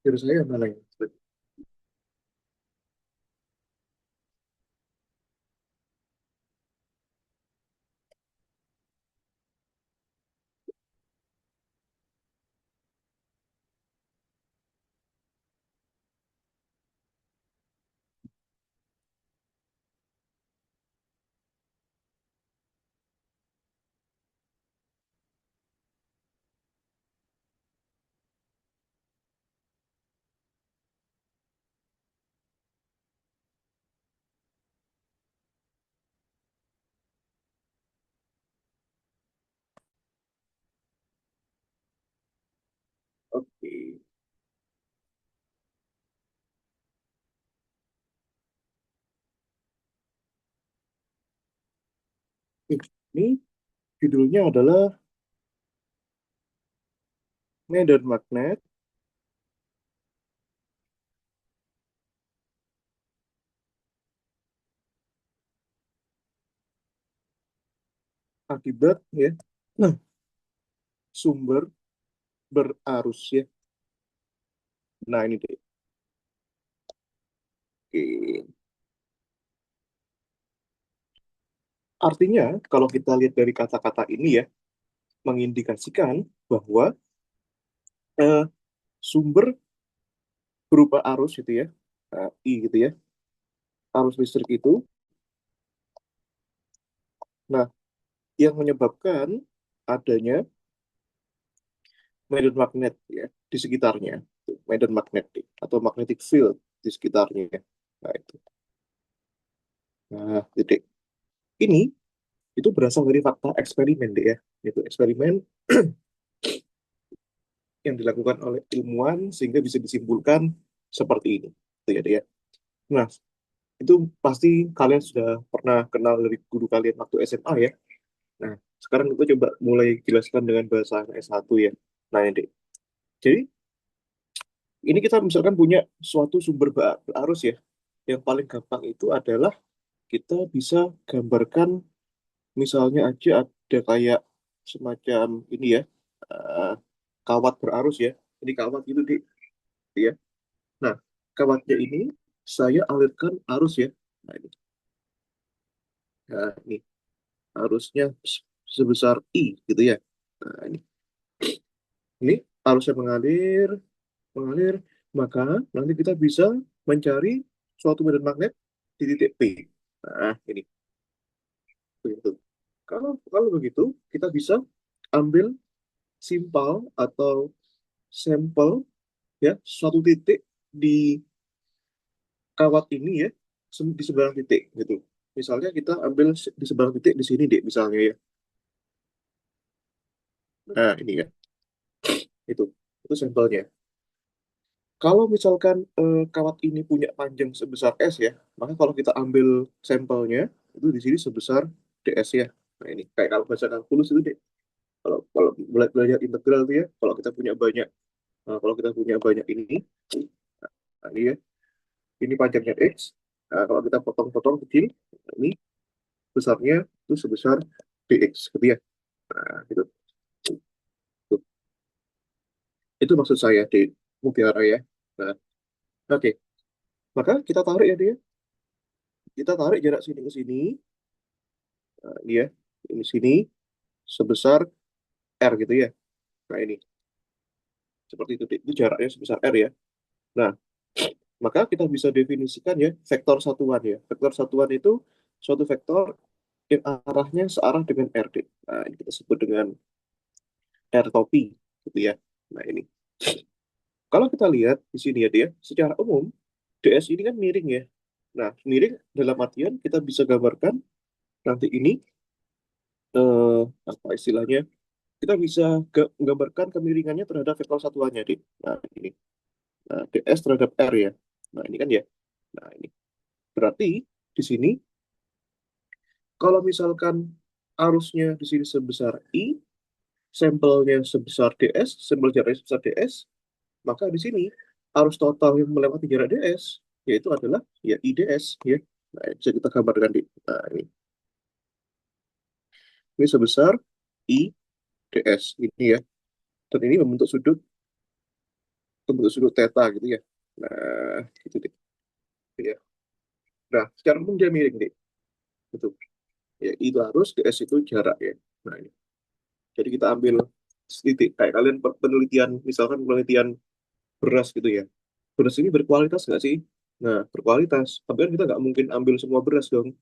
Dari saya mana yang oke. Ini judulnya adalah Medan Magnet akibat ya nah, sumber berarus ya. Nah ini deh. Oke. Artinya kalau kita lihat dari kata-kata ini ya mengindikasikan bahwa eh, sumber berupa arus gitu ya, I gitu ya, arus listrik itu. Nah, yang menyebabkan adanya medan magnet ya di sekitarnya, medan magnetik atau magnetic field di sekitarnya. Nah itu. Nah, titik ini itu berasal dari fakta eksperimen deh ya. Itu eksperimen yang dilakukan oleh ilmuwan sehingga bisa disimpulkan seperti ini. Itu ya, deh ya. Nah, itu pasti kalian sudah pernah kenal dari guru kalian waktu SMA ya. Nah, sekarang kita coba mulai jelaskan dengan bahasa S1 ya. Nah, ini. Jadi, ini kita misalkan punya suatu sumber arus ya. Yang paling gampang itu adalah kita bisa gambarkan misalnya aja ada kayak semacam ini ya, eh, kawat berarus ya. Ini kawat gitu di ya. Nah, kawatnya ini saya alirkan arus ya. Nah, ini arusnya sebesar I gitu ya. Nah, ini arusnya mengalir, mengalir, maka nanti kita bisa mencari suatu medan magnet di titik P. Nah, ini begitu. Kalau kalau begitu, kita bisa ambil simpel atau sampel ya suatu titik di kawat ini ya di seberang titik gitu. Misalnya kita ambil di seberang titik di sini deh misalnya ya. Nah, ini ya. Itu. Itu sampelnya. Kalau misalkan kawat ini punya panjang sebesar S ya, maka kalau kita ambil sampelnya itu di sini sebesar ds ya. Nah, ini kayak kalau baca kalkulus itu deh. Kalau kalau belajar integral tuh ya, kalau kita punya banyak ini, nah, ini ya, ini panjangnya X. Nah, kalau kita potong-potong kecil, ini besarnya itu sebesar dx gitu ya. Nah, gitu. Tuh. Itu maksud saya di Mutiara ya. Nah, oke. Maka kita tarik ya dia. Kita tarik jarak sini ke sini. Nah, ini ya. Ini sini sebesar R gitu ya. Nah, ini. Seperti itu. Itu jaraknya sebesar R ya. Nah, maka kita bisa definisikan ya vektor satuan ya. Vektor satuan itu suatu vektor yang arahnya searah dengan RD. Nah, ini kita sebut dengan R topi gitu ya. Nah, ini. Kalau kita lihat di sini ya dia, secara umum DS ini kan miring ya. Nah, miring dalam artian kita bisa gambarkan nanti ini apa istilahnya? Kita bisa menggambarkan kemiringannya terhadap vektor satuannya, Dik. Nah, ini. Nah, DS terhadap R ya. Nah, ini kan ya. Nah, ini. Berarti di sini kalau misalkan arusnya di sini sebesar I, sampelnya sebesar DS, sampel jaraknya sebesar DS, maka di sini arus total yang melewati jarak DS yaitu adalah ya IDS ya. Nah, bisa kita gambarkan di nah, ini sebesar IDS ini ya. Dan ini membentuk sudut bentuk sudut theta gitu ya. Nah, gitu deh. Ya. Nah, secara umum dia miring deh. Betul. Ya, itu harus DS itu jarak ya. Nah, ini. Jadi kita ambil titik kayak kalian penelitian, misalkan penelitian beras gitu ya. Beras ini berkualitas nggak sih? Nah, berkualitas. Tapi kan kita nggak mungkin ambil semua beras dong.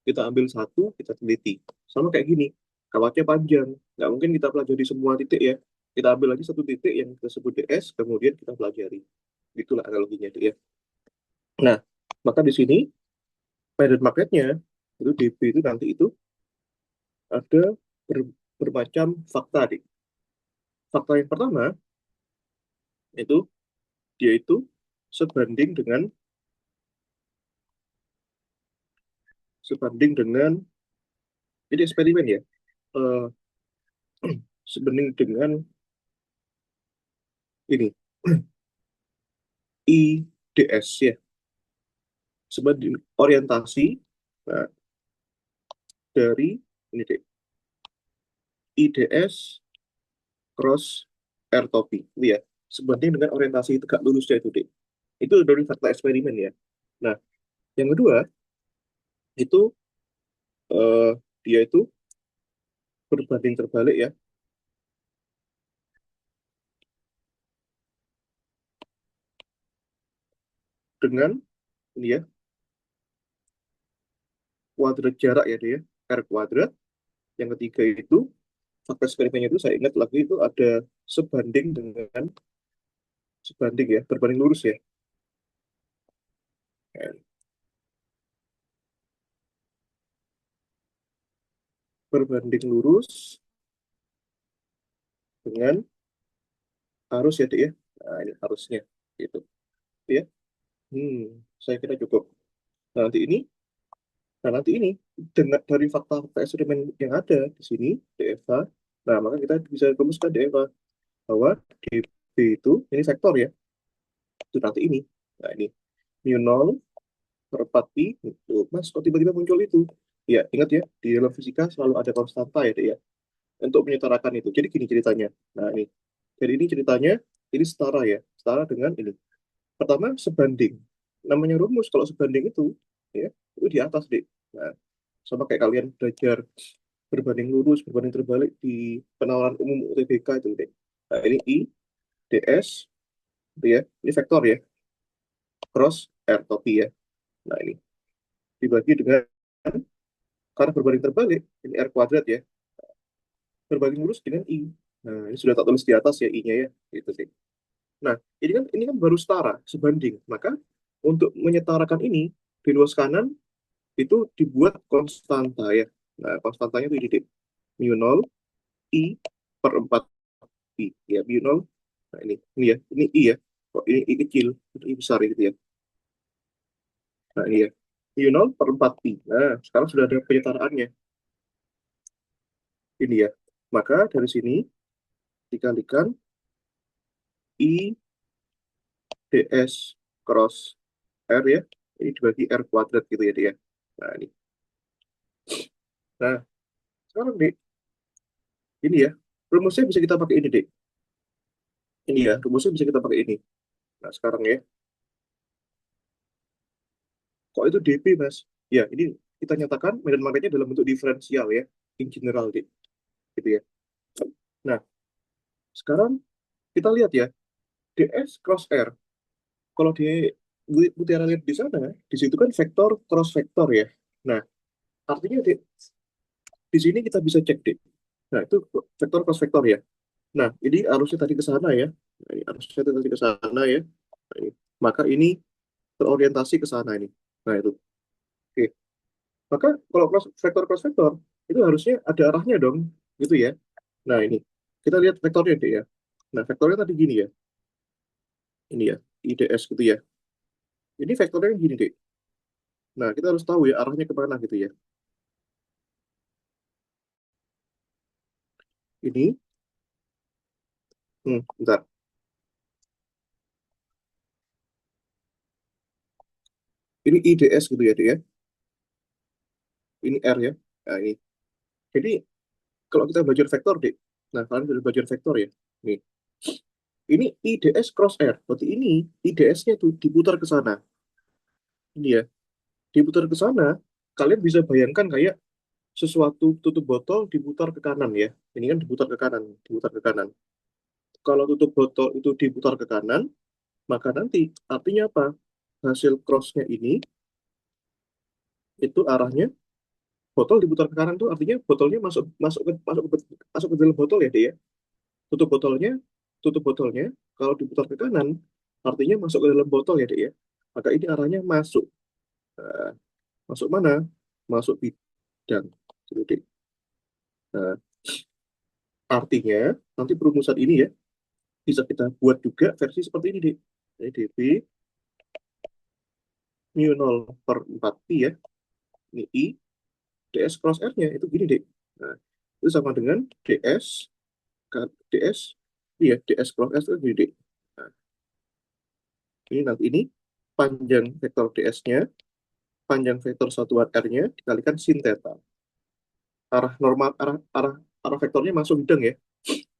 Kita ambil satu, kita teliti. Sama kayak gini, kawatnya panjang. Nggak mungkin kita pelajari semua titik ya. Kita ambil lagi satu titik yang kita sebut DS, kemudian kita pelajari. Itulah analoginya dia. Nah, maka di sini medan magnetnya itu DB itu nanti itu ada bermacam fakta nih. Fakta yang pertama itu dia itu sebanding dengan ini eksperimen ya. Eh, sebanding dengan ini IDS ya. Sebanding orientasi nah, dari ini deh, IDS cross R topi itu ya. Sebanding dengan orientasi tegak lurusnya itu deh. Itu dari fakta eksperimen ya. Nah, yang kedua itu eh, dia itu berbanding terbalik ya dengan ini ya kuadrat jarak ya dia R kuadrat. Yang ketiga itu fakta eksperimennya itu saya ingat lagi itu ada sebanding dengan sebanding ya berbanding lurus ya. Ya, berbanding lurus dengan arus ya Dik ya. Nah ini arusnya gitu ya. Hmm, saya kira cukup. Nah, nanti ini dengan dari fakta-fakta eksperimen yang ada di sini DFA, nah maka kita bisa rumuskan DFA bahwa DB itu ini vektor ya, itu nanti ini. Nah ini mu 0 per 4 pi, itu. Mas, kok tiba-tiba muncul itu? Ya, ingat ya, di dalam fisika selalu ada konstanta ya, Dek, ya, untuk menyetarakan itu. Jadi gini ceritanya. Nah, ini. Jadi ini ceritanya, ini setara ya, setara dengan ini. Pertama, sebanding. Namanya rumus, kalau sebanding ya, itu di atas, Dek. Nah, sama kayak kalian belajar berbanding lurus, berbanding terbalik di penawaran umum UTBK itu, Dek. Nah, ini I, DS, itu ya, ini vektor ya, cross R topi ya. Nah, ini dibagi dengan karena berbanding terbalik, ini R kuadrat ya, berbanding lurus dengan I. Nah, ini sudah tak tulis di atas ya I-nya ya, gitu sih. Nah, ini kan baru setara, sebanding. Maka untuk menyetarakan ini di luas kanan itu dibuat konstanta ya. Nah, konstantanya itu di mu 0 I per 4 pi. Ya, mu 0. Nah, ini ya, ini I ya. Kok ini I kecil, ini I besar gitu ya. Nah, ini ya. Mu 0 per 4 pi. Nah, sekarang sudah ada penyetaraannya. Ini ya. Maka dari sini dikalikan I ds cross R ya, ini dibagi R kuadrat gitu ya dia. Nah ini. Nah sekarang nih, ini ya, rumusnya bisa kita pakai ini deh. Ini ya, rumusnya bisa kita pakai ini. Nah sekarang ya, kok itu dp mas? Ya ini kita nyatakan medan magnetnya dalam bentuk diferensial ya, in general deh, gitu ya. Nah sekarang kita lihat ya, ds cross R. Kalau di Mutiara lihat di sana, di situ kan vektor cross vektor ya. Nah artinya di sini kita bisa cek deh. Nah itu vektor cross vektor ya. Nah, ini arusnya tadi ke sana ya. Nah, ini arusnya tadi ke sana ya. Nah, ini. Maka ini terorientasi ke sana ini. Nah, itu. Oke. Maka kalau cross vektor itu harusnya ada arahnya dong, gitu ya. Nah, ini. Kita lihat vektornya deh ya. Nah, vektornya tadi gini ya. Ini ya, IDS gitu ya. Ini vektornya gini deh. Nah, kita harus tahu ya arahnya kemana gitu ya. Ini, bentar. Ini IDS gitu ya, deh ya. Ini R ya. Nah, ini. Jadi, kalau kita belajar vektor deh. Nah, kalian sudah belajar vektor ya. Nih. Ini IDS cross air. Berarti ini IDS-nya tuh diputar ke sana. Ini ya, diputar ke sana. Kalian bisa bayangkan kayak sesuatu tutup botol diputar ke kanan ya. Ini kan diputar ke kanan, diputar ke kanan. Kalau tutup botol itu diputar ke kanan, maka nanti artinya apa? Hasil cross-nya ini itu arahnya botol diputar ke kanan tuh artinya botolnya masuk masuk ke dalam botol ya, dia. Tutup botolnya, tutup botolnya kalau diputar ke kanan artinya masuk ke dalam botol ya, dia. Maka ini arahnya masuk. Nah, masuk mana? Masuk bidang. Gitu, Dek. Nah, artinya nanti perumusan ini ya bisa kita buat juga versi seperti ini, Dek. Jadi dp mu 0/4 pi ya. Ini i ds cross r-nya itu gini, Dek. Nah, itu sama dengan ds, iya, ds cross s itu gini, Dek. Nah, ini nanti ini panjang vektor ds-nya, panjang vektor satuan r-nya dikalikan sin theta. Arah normal, arah vektornya masuk bidang ya.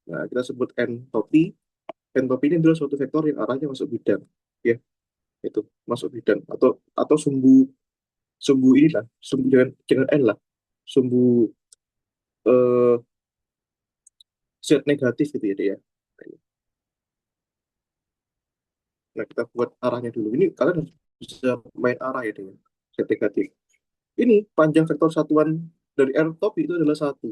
Nah, kita sebut entropi. Entropi ini adalah suatu vektor yang arahnya masuk bidang. Ya, itu masuk bidang atau sumbu sumbu inilah, sumbu jangan n lah. Sumbu eh, z negatif gitu ya, dia. Ya. Nah, kita buat arahnya dulu. Ini kalian harus bisa main arah ya, dia. Z negatif. Ini panjang vektor satuan dari r top itu adalah satu.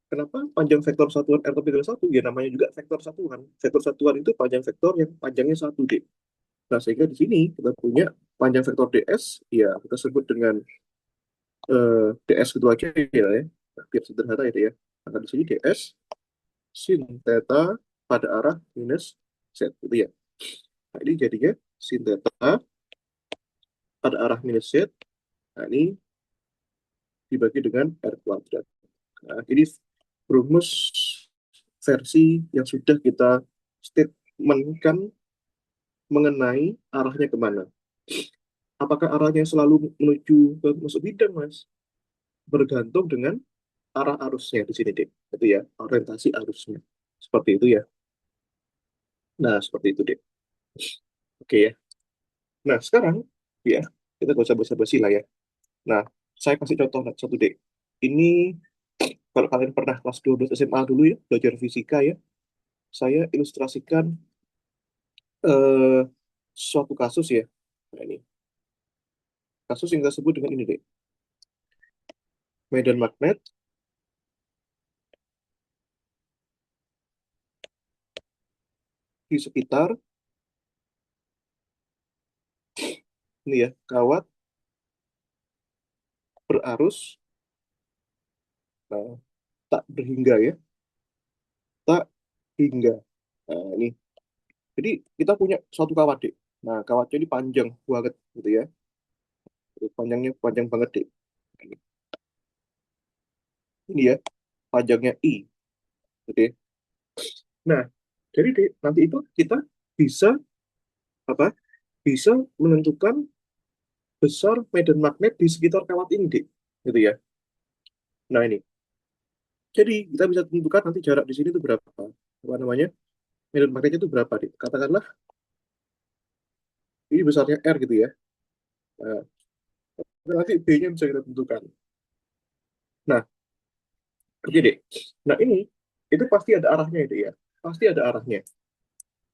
Kenapa panjang vektor satuan r top itu adalah satu? Ya namanya juga vektor satuan. Vektor satuan itu panjang vektor yang panjangnya satu, D. Nah, sehingga di sini kita punya panjang vektor ds, ya kita sebut dengan ds itu aja ya. Nah, biar sederhana ya, D, ya. Maka di sini ds sin theta pada arah minus z, gitu ya. Nah, ini jadinya sin theta pada arah minus z. Nah, ini dibagi dengan r kuadrat. Nah, ini rumus versi yang sudah kita statementkan mengenai arahnya kemana. Apakah arahnya selalu menuju ke masuk bidang, Mas? Bergantung dengan arah arusnya di sini, Dek. Itu ya, orientasi arusnya. Seperti itu ya. Nah, seperti itu, Dek. Oke ya. Nah, sekarang ya, kita gak usah basa-basi lah ya. Nah, saya kasih contoh satu, Dek. Ini kalau kalian pernah kelas 12 SMA dulu ya, belajar fisika ya, saya ilustrasikan eh, suatu kasus ya. Nah, ini kasus yang kita sebut dengan ini, Dek. Medan magnet di sekitar ini ya, kawat berarus, nah, tak berhingga ya, tak hingga. Nah, ini. Jadi kita punya suatu kawat, Dek. Nah, kawatnya ini panjang banget gitu ya. Panjangnya panjang banget, Dek. Ini ya, panjangnya I. Gitu ya. Nah, jadi Dek, nanti itu kita bisa apa? Bisa menentukan besar medan magnet di sekitar kawat ini, Dek. Gitu ya. Nah, ini. Jadi kita bisa tentukan nanti jarak di sini itu berapa. Apa namanya? Medan magnetnya itu berapa, Dek? Katakanlah ini besarnya R gitu ya. Nah, nanti B-nya bisa kita tentukan. Nah, oke deh. Nah, ini itu pasti ada arahnya itu ya. Pasti ada arahnya.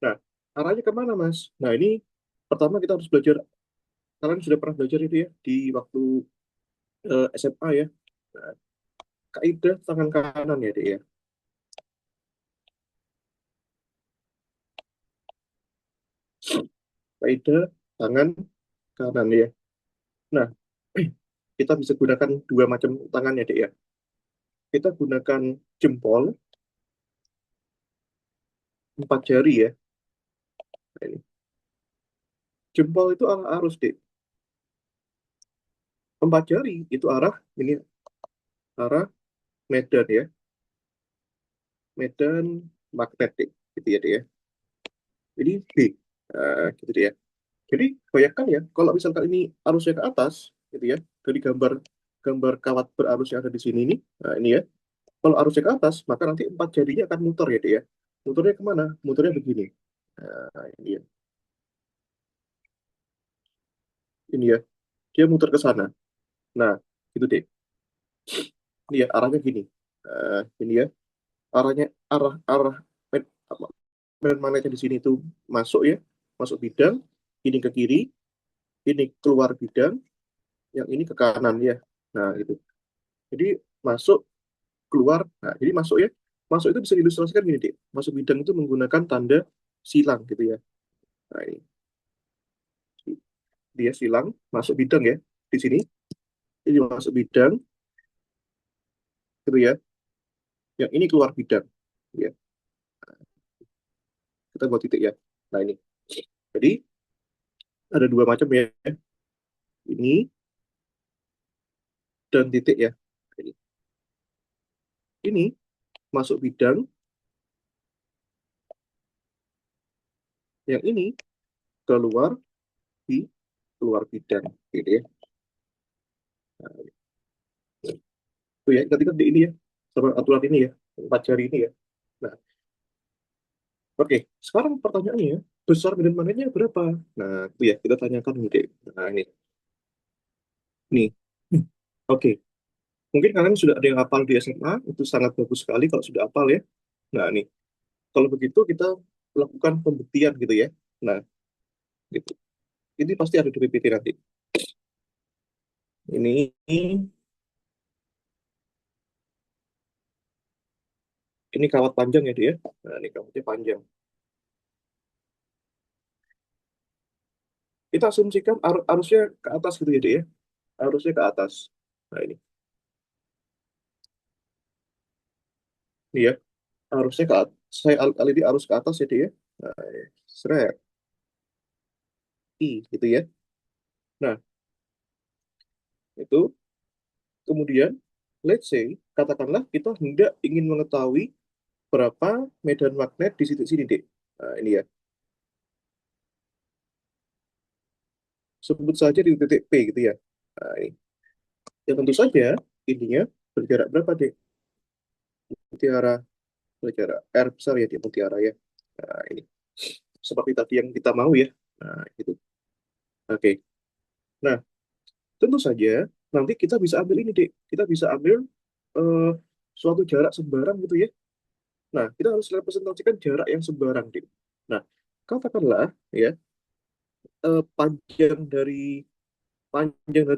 Nah, arahnya kemana, Mas? Nah, ini pertama kita harus belajar. Kalian sudah pernah belajar itu ya di waktu SMA ya. Nah, kaidah tangan kanan ya, deh ya. Kaidah tangan kanan ya. Nah, kita bisa gunakan dua macam tangan ya, deh ya. Kita gunakan jempol, empat jari ya. Nah, ini. Jempol itu arah arus, deh. Empat jari itu arah ini arah medan ya, medan magnetik gitu ya, dia. Jadi B, gitu dia. Jadi bayangkan ya, kalau misalkan ini arusnya ke atas, gitu ya, dari gambar gambar kawat berarus yang ada di sini ini, nah ini ya, kalau arusnya ke atas, maka nanti empat jarinya akan muter ya, dia. Muternya kemana? Muternya begini. Nah, ini ya. Ini ya. Dia muter ke sana. Nah, itu deh. Ini ya, arahnya gini. Ini ya. Arahnya, arah apa, medan magnetnya di sini tuh masuk ya. Masuk bidang. Ini ke kiri. Ini keluar bidang. Yang ini ke kanan ya. Nah, gitu. Jadi, masuk, keluar. Nah, jadi masuk ya. Masuk itu bisa diilustrasikan gini, deh. Masuk bidang itu menggunakan tanda silang gitu ya. Nah, ini. Dia silang, masuk bidang ya. Di sini. Ini masuk bidang. Gitu ya. Yang ini keluar bidang. Ya, kita buat titik ya. Nah, ini. Jadi, ada dua macam ya. Ini dan titik ya. Ini masuk bidang, yang ini keluar di keluar bidang. Gitu ya. Nah, itu ya, ketika di ini ya. Sama aturan ini ya. Empat jari ini ya. Nah, oke. Sekarang pertanyaannya, besar medan magnetnya berapa? Nah, itu ya, kita tanyakan nih, Dek. Nah, ini. Nih. Oke. Mungkin kalian sudah ada yang hafal di SMA, itu sangat bagus sekali kalau sudah hafal ya. Nah, nih. Kalau begitu kita lakukan pembuktian gitu ya. Nah, gitu. Ini pasti ada di PPT nanti. Ini kawat panjang ya dia. Nah, ini kawatnya panjang. Kita asumsikan arusnya ke atas gitu ya dia. Arusnya ke atas. Nah, ini ya. Arusnya ke atas. Saya kali ini arus ke atas ya dia. Nah, seret. I gitu ya. Nah, itu kemudian let's say katakanlah kita hendak ingin mengetahui berapa medan magnet di titik sini, Dek. Nah, ini ya. Sebut saja di titik P gitu ya. Nah, ini. Ya tentu saja ininya berjarak berapa, Dek? Mutiara berjarak R besar ya di mutiara ya. Nah, ini. Seperti tadi yang kita mau ya. Nah, gitu. Oke. Nah, tentu saja nanti kita bisa ambil ini, Dek. Kita bisa ambil eh, suatu jarak sembarang gitu ya. Nah, kita harus representasikan jarak yang sembarang, Dek. Nah, katakanlah ya, panjang dari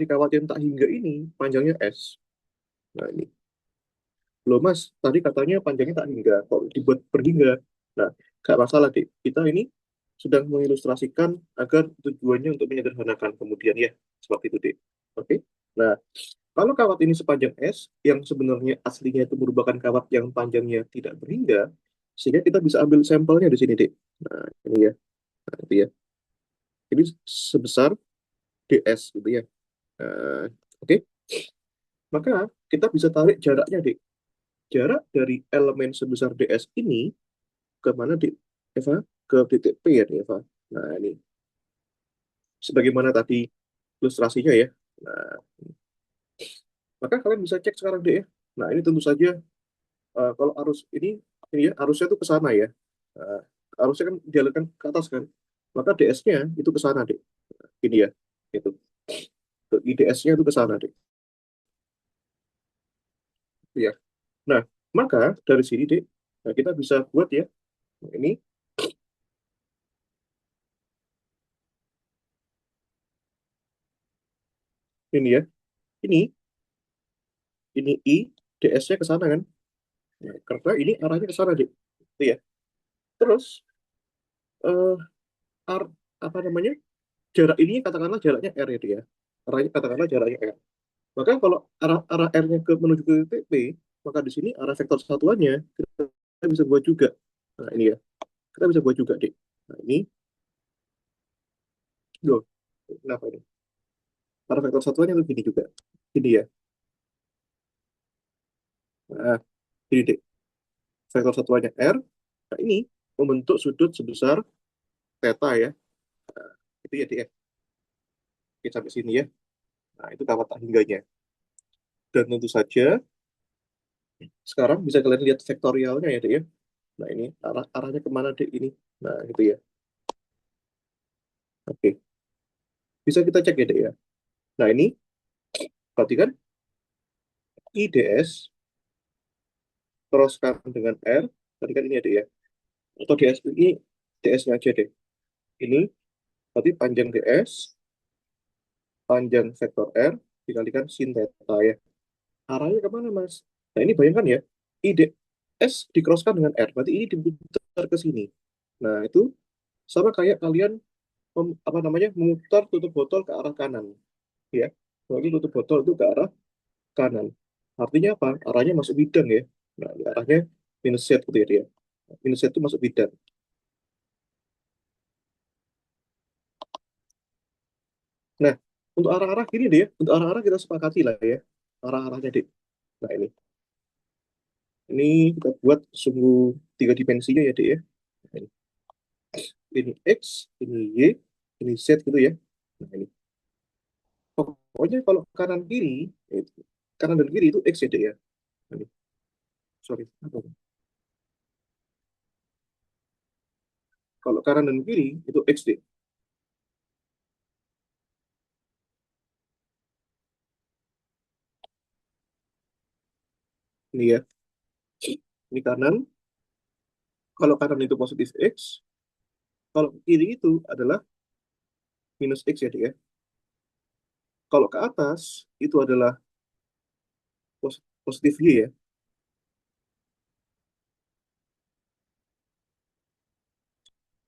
kawat yang tak hingga ini, panjangnya S. Nah, ini. Loh, Mas, tadi katanya panjangnya tak hingga, kok dibuat berhingga? Nah, gak masalah, Dek. Kita ini sedang mengilustrasikan agar tujuannya untuk menyederhanakan kemudian ya. Seperti itu, Dek. Oke? Nah, kalau kawat ini sepanjang S, yang sebenarnya aslinya itu merupakan kawat yang panjangnya tidak berhingga, sehingga kita bisa ambil sampelnya di sini, Dek. Nah, ini ya. Nah, itu ya. Ini sebesar DS, gitu ya. Oke? Maka kita bisa tarik jaraknya, Dek. Jarak dari elemen sebesar DS ini ke mana, Dek? Eva? Ke titik P ya, Dek, Eva. Nah, ini. Sebagaimana tadi ilustrasinya ya. Nah, maka kalian bisa cek sekarang, Dek ya. Nah, ini tentu saja kalau ini ya arusnya itu ke sana ya. Eh, arusnya kan dialirkan ke atas kan. Maka DS-nya itu ke sana, Dek. Ini ya. Itu. IDS-nya itu ke sana, Dek. Ya. Nah, maka dari sini, Dek, nah, kita bisa buat ya. Nah, ini ya. Ini ini I, DS-nya ke sana kan. Nah, karena ini arahnya ke sana, Dek. Itu ya. Terus eh ar, apa namanya? Jarak ini katakanlah jaraknya R ya, Dek ya. Arahnya katakanlah jaraknya R. Maka kalau arah R-nya menuju ke titik P, maka di sini arah vektor satuannya kita bisa buat juga. Nah, ini ya. Kita bisa buat juga, Dek. Nah, ini, loh, kenapa ini? Arah vektor satuannya tuh gini juga. Ini ya. Nah, ini, Dek. Vektor satuannya R. Nah, ini membentuk sudut sebesar theta ya. Nah, itu ya, Dek ya. Oke, sampai sini ya. Nah, itu kawat tak hingganya. Dan tentu saja, sekarang bisa kalian lihat vektorialnya ya, Dek ya. Nah, ini arahnya kemana, Dek, ini? Nah, gitu ya. Oke, bisa kita cek ya, Dek, ya. Nah, ini berarti kan IDS teruskan dengan R, tadi kan ini ada ya. Atau DS ini DS-nya aja deh. Ini berarti panjang DS, panjang vektor R, dikalikan sin theta ya. Arahnya kemana, Mas? Nah, ini bayangkan ya, IDS dikeroskan dengan R, berarti ini diputar ke sini. Nah, itu sama kayak kalian apa namanya memutar tutup botol ke arah kanan, ya. Berarti tutup botol itu ke arah kanan. Artinya apa? Arahnya masuk bidang ya. Nah, ini arahnya minus Z gitu ya dia. Minus Z itu masuk bidang. Nah, untuk arah-arah gini deh ya. Untuk arah-arah kita sepakati lah ya. Arah-arahnya deh. Nah, ini kita buat sungguh tiga dimensinya ya deh ya. Nah, ini X, ini Y, ini Z gitu ya. Nah, ini. Pokoknya kalau kanan kiri, itu, kanan dan kiri itu X ya deh ya. Nah, ini, sorry. Kalau kanan dan kiri itu X deh. Ini ya. Ini kanan. Kalau kanan itu positif X, kalau kiri itu adalah minus X ya deh ya. Kalau ke atas itu adalah positif Y ya.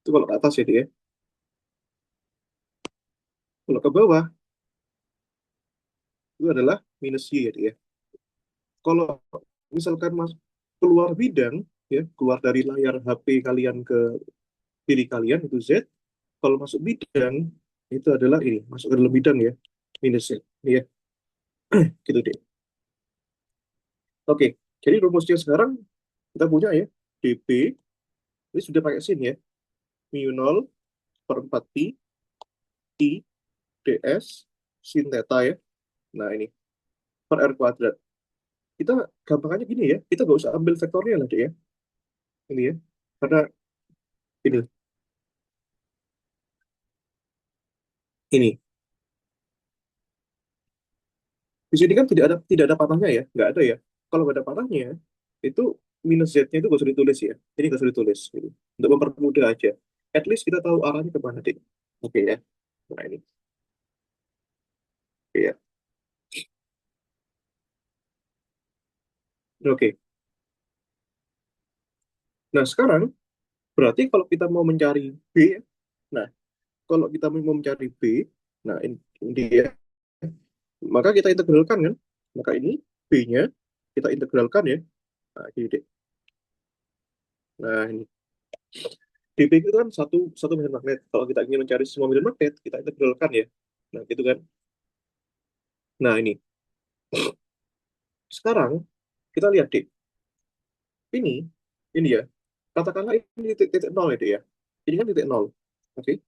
Itu kalau ke atas ya deh ya. Kalau ke bawah itu adalah minus Y ya deh ya. Kalau misalkan mas keluar bidang ya, keluar dari layar HP kalian ke diri kalian itu Z. Kalau masuk bidang itu adalah ini, masuk ke dalam bidang ya, minus Z. Ini ya, gitu deh. Oke, jadi rumusnya sekarang kita punya ya, dp ini sudah pakai sin ya, mu 0 per 4 pi I ds sin theta ya. Nah, ini per r kuadrat. Kita gampangannya gini ya, kita nggak usah ambil vektornya lah deh ya. Ini ya, karena ini ini di sini kan tidak ada panahnya ya, nggak ada ya. Kalau nggak ada panahnya, itu minus z-nya itu nggak usah ditulis ya. Ini nggak usah ditulis gitu. Untuk mempermudah aja. At least kita tahu arahnya kemana deh. Oke ya. Nah, ini. Oke ya. Oke. Nah, sekarang berarti kalau kita mau mencari B, nah kalau kita mau mencari B, nah ini dia, maka kita integralkan kan. Maka ini B-nya kita integralkan ya. Nah, gini deh. Nah, ini dp itu kan satu satu medan magnet. Kalau kita ingin mencari semua medan magnet, kita integralkan ya. Nah, gitu kan. Nah, ini. Sekarang kita lihat deh. Ini ya. Katakanlah ini titik nol ya, deh ya. Ini kan titik nol. Oke,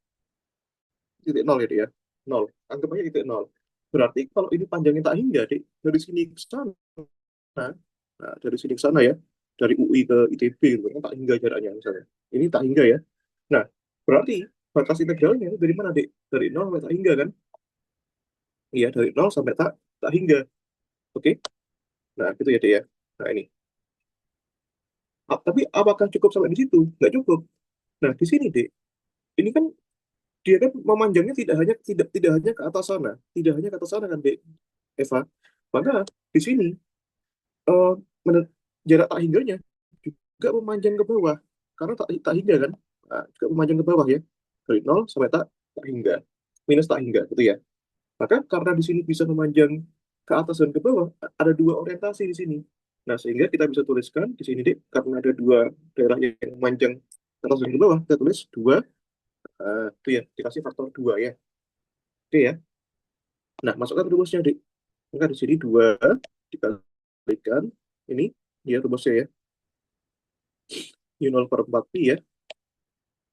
titik nol ya, deh ya. Nol. Anggap aja titik nol. Berarti kalau ini panjangnya tak hingga, deh, dari sini ke sana. Nah, dari sini ke sana ya. Dari UI ke ITB, gitu kan tak hingga jaraknya misalnya. Ini tak hingga ya. Nah, berarti batas integralnya dari mana, deh? Dari nol sampai tak hingga kan? Iya, dari nol sampai tak hingga. Oke. Nah, gitu ya, deh ya. Nah, ini. Tapi apakah cukup sampai di situ? Nggak cukup. Nah, di sini, deh. Ini kan dia kan memanjangnya tidak hanya ke atas sana, tidak hanya ke atas sana kan, Dek Eva. Maka di sini eh jarak tak hingganya juga memanjang ke bawah. Karena tak hingga kan, nah, juga memanjang ke bawah ya. Dari nol sampai tak hingga. Minus tak hingga gitu ya. Maka karena di sini bisa memanjang ke atas dan ke bawah, ada dua orientasi di sini. Nah, sehingga kita bisa tuliskan di sini, Dek, karena ada dua daerah yang memanjang ke atas dan ke bawah, kita tulis dua, itu ya, dikasih faktor dua ya. Oke ya. Nah, masukkan rumusnya, Dik. Maka di sini 2 dikalikan, ini, dia rumusnya ya, U0 per 4 pi ya,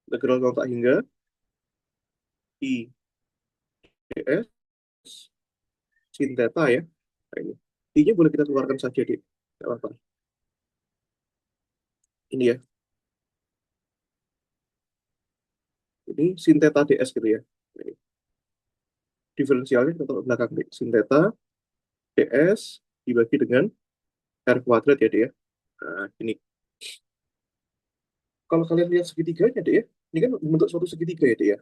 integral 0 tak hingga, I ds, sin theta ya. Nah, ini. I-nya boleh kita keluarkan saja, Dik. Nggak apa-apa. Ini ya. Ini sin theta ds gitu ya. Ini diferensialnya kita taruh belakang deh. Sin theta ds dibagi dengan r kuadrat ya deh ya. Nah, ini kalau kalian lihat segitiganya deh ya, ini kan membentuk suatu segitiga ya deh ya.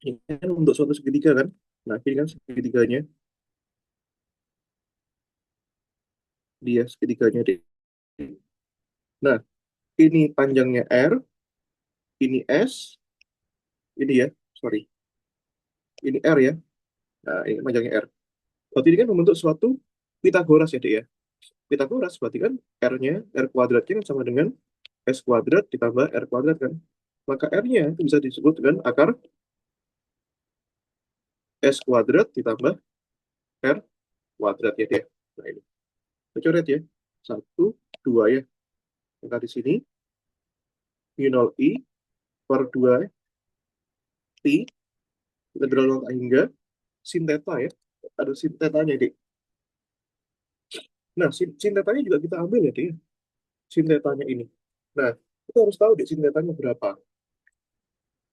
Ini kan membentuk suatu segitiga kan. Nah, ini kan segitiganya, dia segitiganya deh. Nah, ini panjangnya r, ini s, ini ya, sorry, ini r ya. Nah, ini panjangnya r. Berarti ini kan membentuk suatu Pitagoras ya deh ya. Pitagoras berarti kan r-nya, r kuadratnya kan sama dengan s kuadrat ditambah r kuadrat kan. Maka r-nya itu bisa disebut dengan akar s kuadrat ditambah r kuadrat ya deh. Nah, ini. Kita coret ya. Satu, dua ya. Maka di sini, mu 0 I per 2 Pi, integral 0 hingga sin theta ya. Ada sin theta-nya, Dik. Nah, sin theta-nya juga kita ambil ya, Dik. Sin theta-nya ini. Nah, kita harus tahu, Dik, sin theta-nya berapa.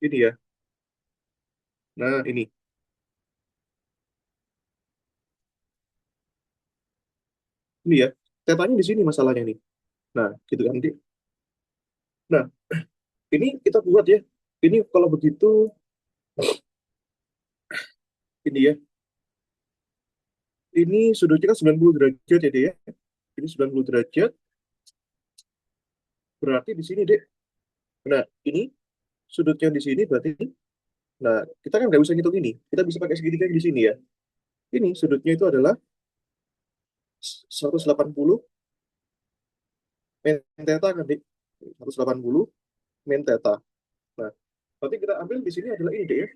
Ini ya. Nah, ini ya. Theta-nya di sini masalahnya nih. Nah, gitu kan, Dik. Nah, ini kita buat ya. Ini kalau begitu, ini ya. Ini sudutnya kan 90 derajat ya, Dik ya. Ini 90 derajat, berarti di sini, Dik. Nah, ini sudutnya di sini berarti. Nah, kita kan nggak bisa ngitung ini. Kita bisa pakai segitiga di sini ya. Ini sudutnya itu adalah 180 min theta kan, Dik? 180 min theta. Nah, berarti kita ambil di sini adalah ini, Dik ya.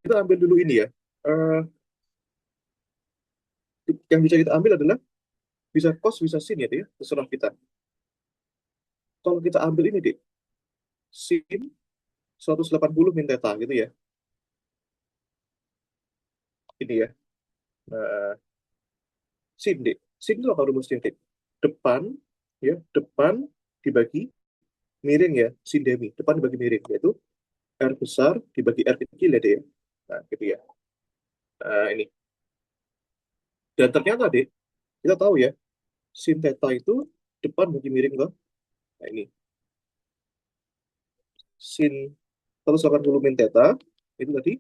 Kita ambil dulu ini ya. Eh, yang bisa kita ambil adalah bisa cos, bisa sin ya, Dik ya. Terserah kita. Kalau kita ambil ini, Dik, sin 180 min theta gitu ya. Ini ya. Nah, sin, Dik. Sin itu apa rumusnya, Dik? Depan, ya, depan dibagi miring ya, sin demi. Depan dibagi miring, yaitu R besar dibagi R kecil ya, Dek, ya. Nah, gitu ya. Nah, ini. Dan ternyata, Dek, kita tahu ya, sin theta itu depan bagi miring loh. Nah, ini. Sin 180 min theta, itu tadi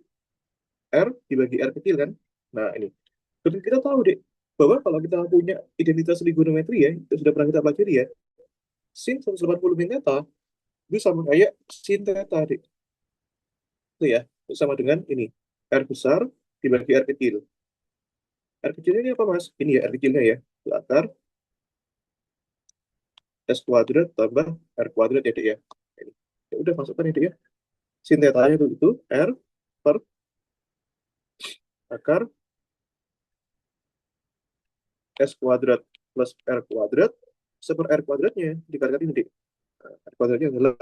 R dibagi R kecil kan. Nah, ini. Dan kita tahu, Dek, bahwa kalau kita punya identitas trigonometri ya, itu sudah pernah kita pelajari ya, sin 180 min theta itu sama kayak sin theta, Dek. Itu ya, itu sama dengan ini. R besar dibagi R kecil. R kecilnya ini apa, Mas? Ini ya, R kecilnya ya. Itu akar S kuadrat tambah R kuadrat ya, Dek ya. Ya udah masukkan ya, Dek ya. Sin tetanya itu R per akar S kuadrat plus R kuadrat seper R kuadratnya dikalikan ini, Dek. Nah, R kuadratnya adalah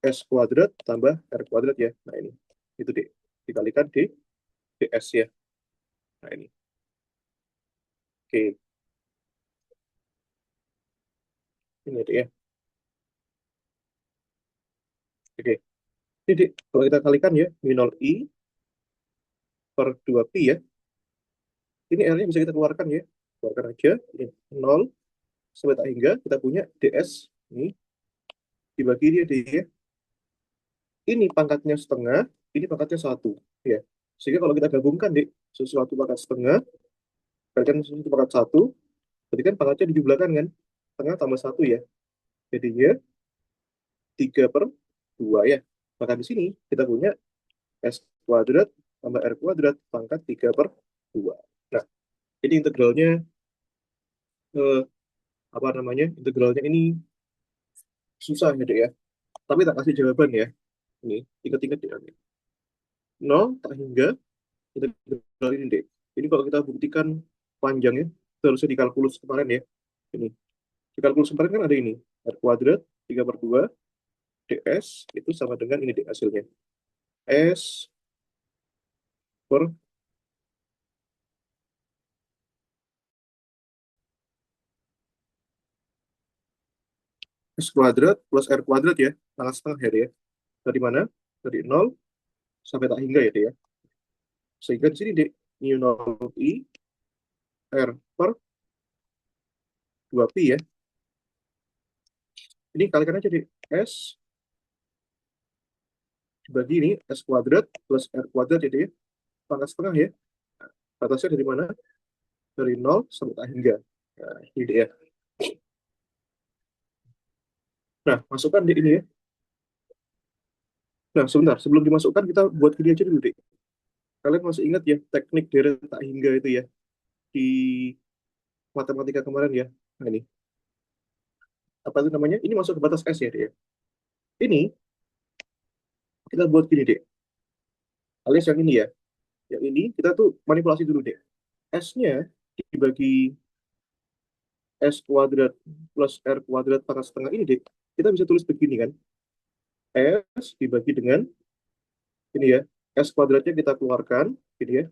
S kuadrat tambah R kuadrat ya. Nah, ini. Itu, Dek. Dikalikan di ds ya. Nah, ini. Oke. Ini ya, Dek ya. Oke. Ini, Dek. Kalau kita kalikan ya, min 0 I per 2 Pi ya. Ini R-nya bisa kita keluarkan ya. Keluarkan aja. Ini 0 sampai tak hingga kita punya ds. Ini dibagi dia di ini pangkatnya setengah, ini pangkatnya satu, ya. Sehingga kalau kita gabungkan, Dik, sesuatu pangkat setengah, kalikan sesuatu pangkat satu, berarti kan pangkatnya dijumlahkan kan, setengah tambah satu ya, jadinya 3 per 2 ya. Maka di sini kita punya S kuadrat tambah R kuadrat pangkat 3 per 2. Nah, ini integralnya, eh, apa namanya, integralnya ini susah ya, Dek ya. Tapi tak kasih jawaban ya. Ini, ingat-ingat ya. Nol tak hingga integral ini, Dek. Ini kalau kita buktikan panjangnya, harusnya di kalkulus kemarin ya. Ini. Di kalkulus kemarin kan ada ini. R kuadrat 3 per 2 ds itu sama dengan ini, Dek, hasilnya. S per S kuadrat plus R kuadrat ya, pangkat setengah ya, deh ya. Dari mana? Dari nol sampai tak hingga ya, deh ya. Sehingga di sini, deh, mu 0 I R per 2 pi ya. Ini kalikan aja, deh. S dibagi ini, S kuadrat plus R kuadrat ya, deh ya. Pangkat setengah ya. Batasnya dari mana? Dari nol sampai tak hingga. Nah, ini deh ya. Nah, masukkan di ini ya. Nah, sebentar. Sebelum dimasukkan, kita buat gini aja dulu, deh. Kalian masih ingat ya, teknik deret tak hingga itu ya, di matematika kemarin ya. Nah, ini. Apa itu namanya? Ini masuk ke batas S ya, deh ya. Ini, kita buat gini, deh. Alias yang ini ya. Yang ini, kita tuh manipulasi dulu, deh. S-nya dibagi S kuadrat plus R kuadrat pangkat setengah ini, deh. Kita bisa tulis begini kan. S dibagi dengan ini ya, S kuadratnya kita keluarkan, ini ya.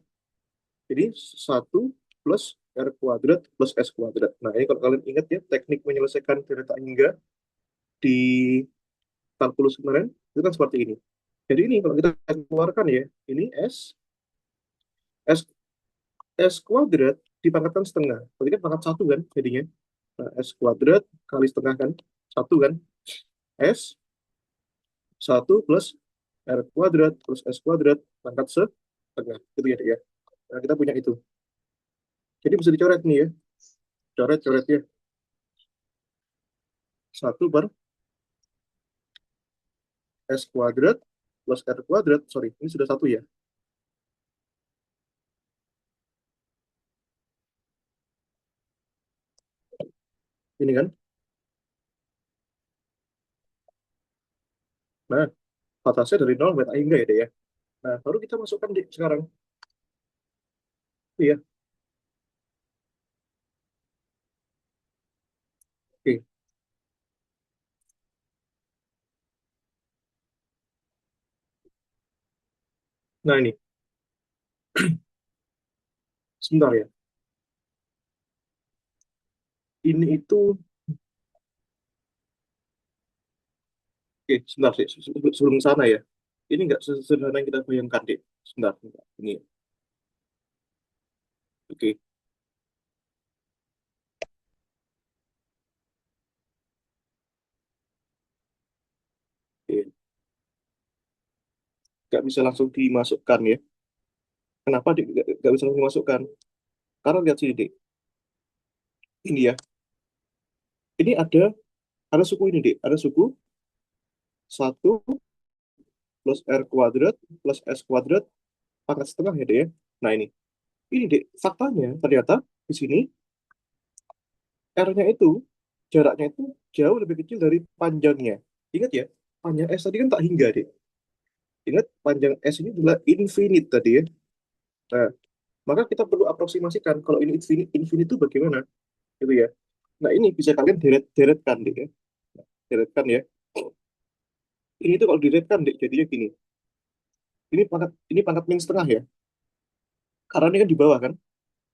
Jadi 1 plus R kuadrat plus S kuadrat. Nah, ini kalau kalian ingat ya, teknik menyelesaikan delta hingga di kalkulus kemarin, itu kan seperti ini. Jadi ini kalau kita keluarkan ya, ini S, S kuadrat dipangkatkan setengah. Berarti kan pangkat satu kan jadinya. Nah, S kuadrat kali setengah kan, satu kan. S 1 plus R kuadrat plus S kuadrat pangkat setengah. Itu ya, ya. Nah, kita punya itu. Jadi bisa dicoret nih ya. Coret-coret ya. 1 per S kuadrat plus R kuadrat. Sorry, ini sudah satu ya. Ini kan. Nah, batasnya dari 0 sampai tak hingga ya, deh ya. Nah, baru kita masukkan di sekarang. Iya, oke. Nah, ini. Sebentar ya. Ini itu, oke, sebentar sih. Sebelum ke sana ya. Ini nggak sesederhana yang kita bayangkan, deh. Sebentar, sebentar. Ini, oke. Oke. Nggak bisa langsung dimasukkan ya. Kenapa nggak bisa langsung dimasukkan? Karena lihat sini, deh. Ini ya. Ini ada suku ini, deh. Ada suku 1 plus R kuadrat plus S kuadrat pangkat setengah ya, deh ya. Nah, ini. Ini, deh. Faktanya ternyata di sini R-nya itu, jaraknya itu jauh lebih kecil dari panjangnya. Ingat ya, panjang S tadi kan tak hingga, deh. Ingat, panjang S ini adalah infinite tadi ya. Nah, maka kita perlu aproksimasikan kalau ini infinite, infinite itu bagaimana, gitu ya. Nah, ini bisa kalian deretkan, deh ya. Deretkan ya. Ini tuh kalau deretkan, deh, jadinya gini. Ini pangkat min setengah ya. Karena ini kan di bawah kan.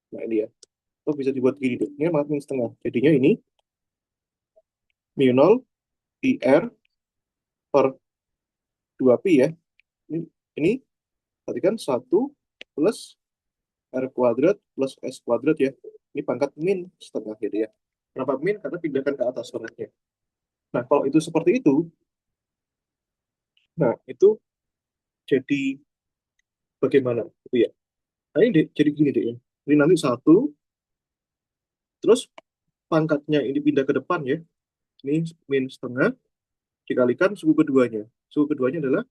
Nah, ini ya. Oh, bisa dibuat gini, deh. Ini pangkat min setengah. Jadinya ini mu 0 IR per 2 pi ya. Ini berarti kan 1 plus R kuadrat plus S kuadrat ya. Ini pangkat min setengah gitu ya. Kenapa min? Karena pindahkan ke atas pangkatnya. Nah, kalau itu seperti itu, nah itu jadi bagaimana? Itu ya. Nah, ini jadi gini deh ya. Ini nanti satu, terus pangkatnya ini pindah ke depan ya. Ini min setengah dikalikan suku keduanya. Suku keduanya adalah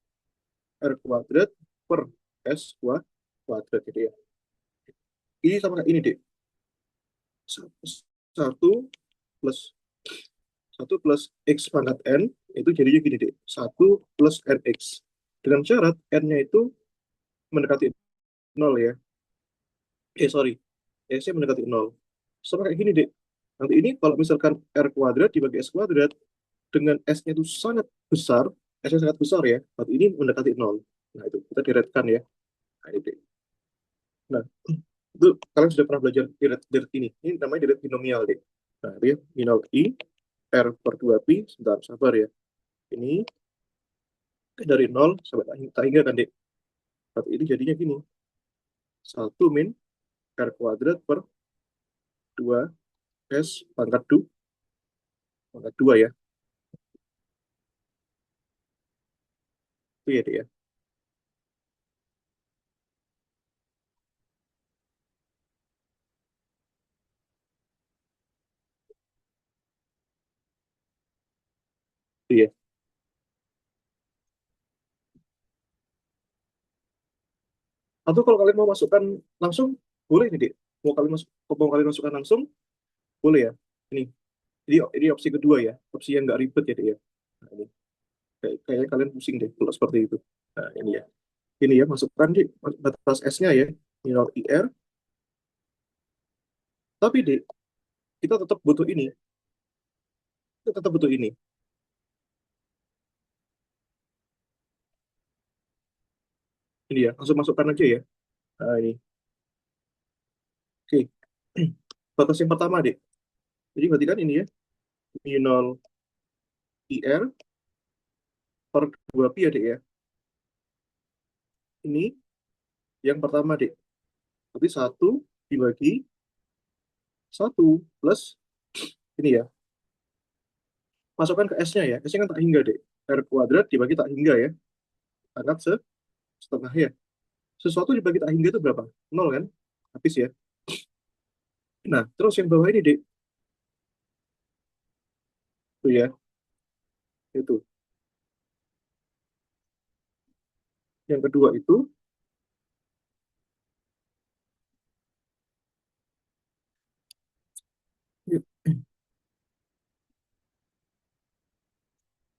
R kuadrat per S kuadrat gitu ya. Ini sama kayak ini deh. Satu plus satu plus X pangkat N itu jadinya gini deh. Satu plus NX. Dengan syarat N-nya itu mendekati nol ya. Sorry. S-nya mendekati nol. Sama kayak gini deh. Nanti ini kalau misalkan R kuadrat dibagi S kuadrat dengan S-nya itu sangat besar, S-nya sangat besar ya, berarti ini mendekati nol. Nah, itu kita diretkan ya. Nah, itu. Nah, itu kalian sudah pernah belajar deret ini. Ini namanya deret binomial deh. Nah, itu ya, binomial I, R per 2pi, sebentar, sabar ya. Ini dari nol sampai tak hingga kan, Dek. Berarti ini jadinya gini, satu min R kuadrat per 2 S pangkat 2 ya. Itu ya, Dek ya. Itu ya. Atau kalau kalian mau masukkan langsung, boleh nih, Dek. Mau kalian masukkan langsung, boleh ya. Ini, ini opsi kedua ya. Opsi yang nggak ribet ya, Dek ya. Nah, ini. Kayaknya kalian pusing deh kalau seperti itu. Nah, ini ya. Ini ya, masukkan di batas S-nya ya. Minor IR. Tapi, Dek, kita tetap butuh ini. Kita tetap butuh ini. Ini ya, langsung masukkan aja ya. Nah, ini. Oke. Batas yang pertama, Dek. Jadi berarti kan ini ya. Minor IR per 2pi ya, Dek ya. Ini yang pertama, Dek. Berarti satu dibagi satu plus ini ya. Masukkan ke S-nya ya. S-nya kan tak hingga, Dek. R kuadrat dibagi tak hingga ya. Angkat setengah ya. Sesuatu dibagi tak hingga itu berapa? Nol kan? Habis ya. Nah, terus yang bawah ini, Dek. Itu ya. Itu. Yang kedua itu,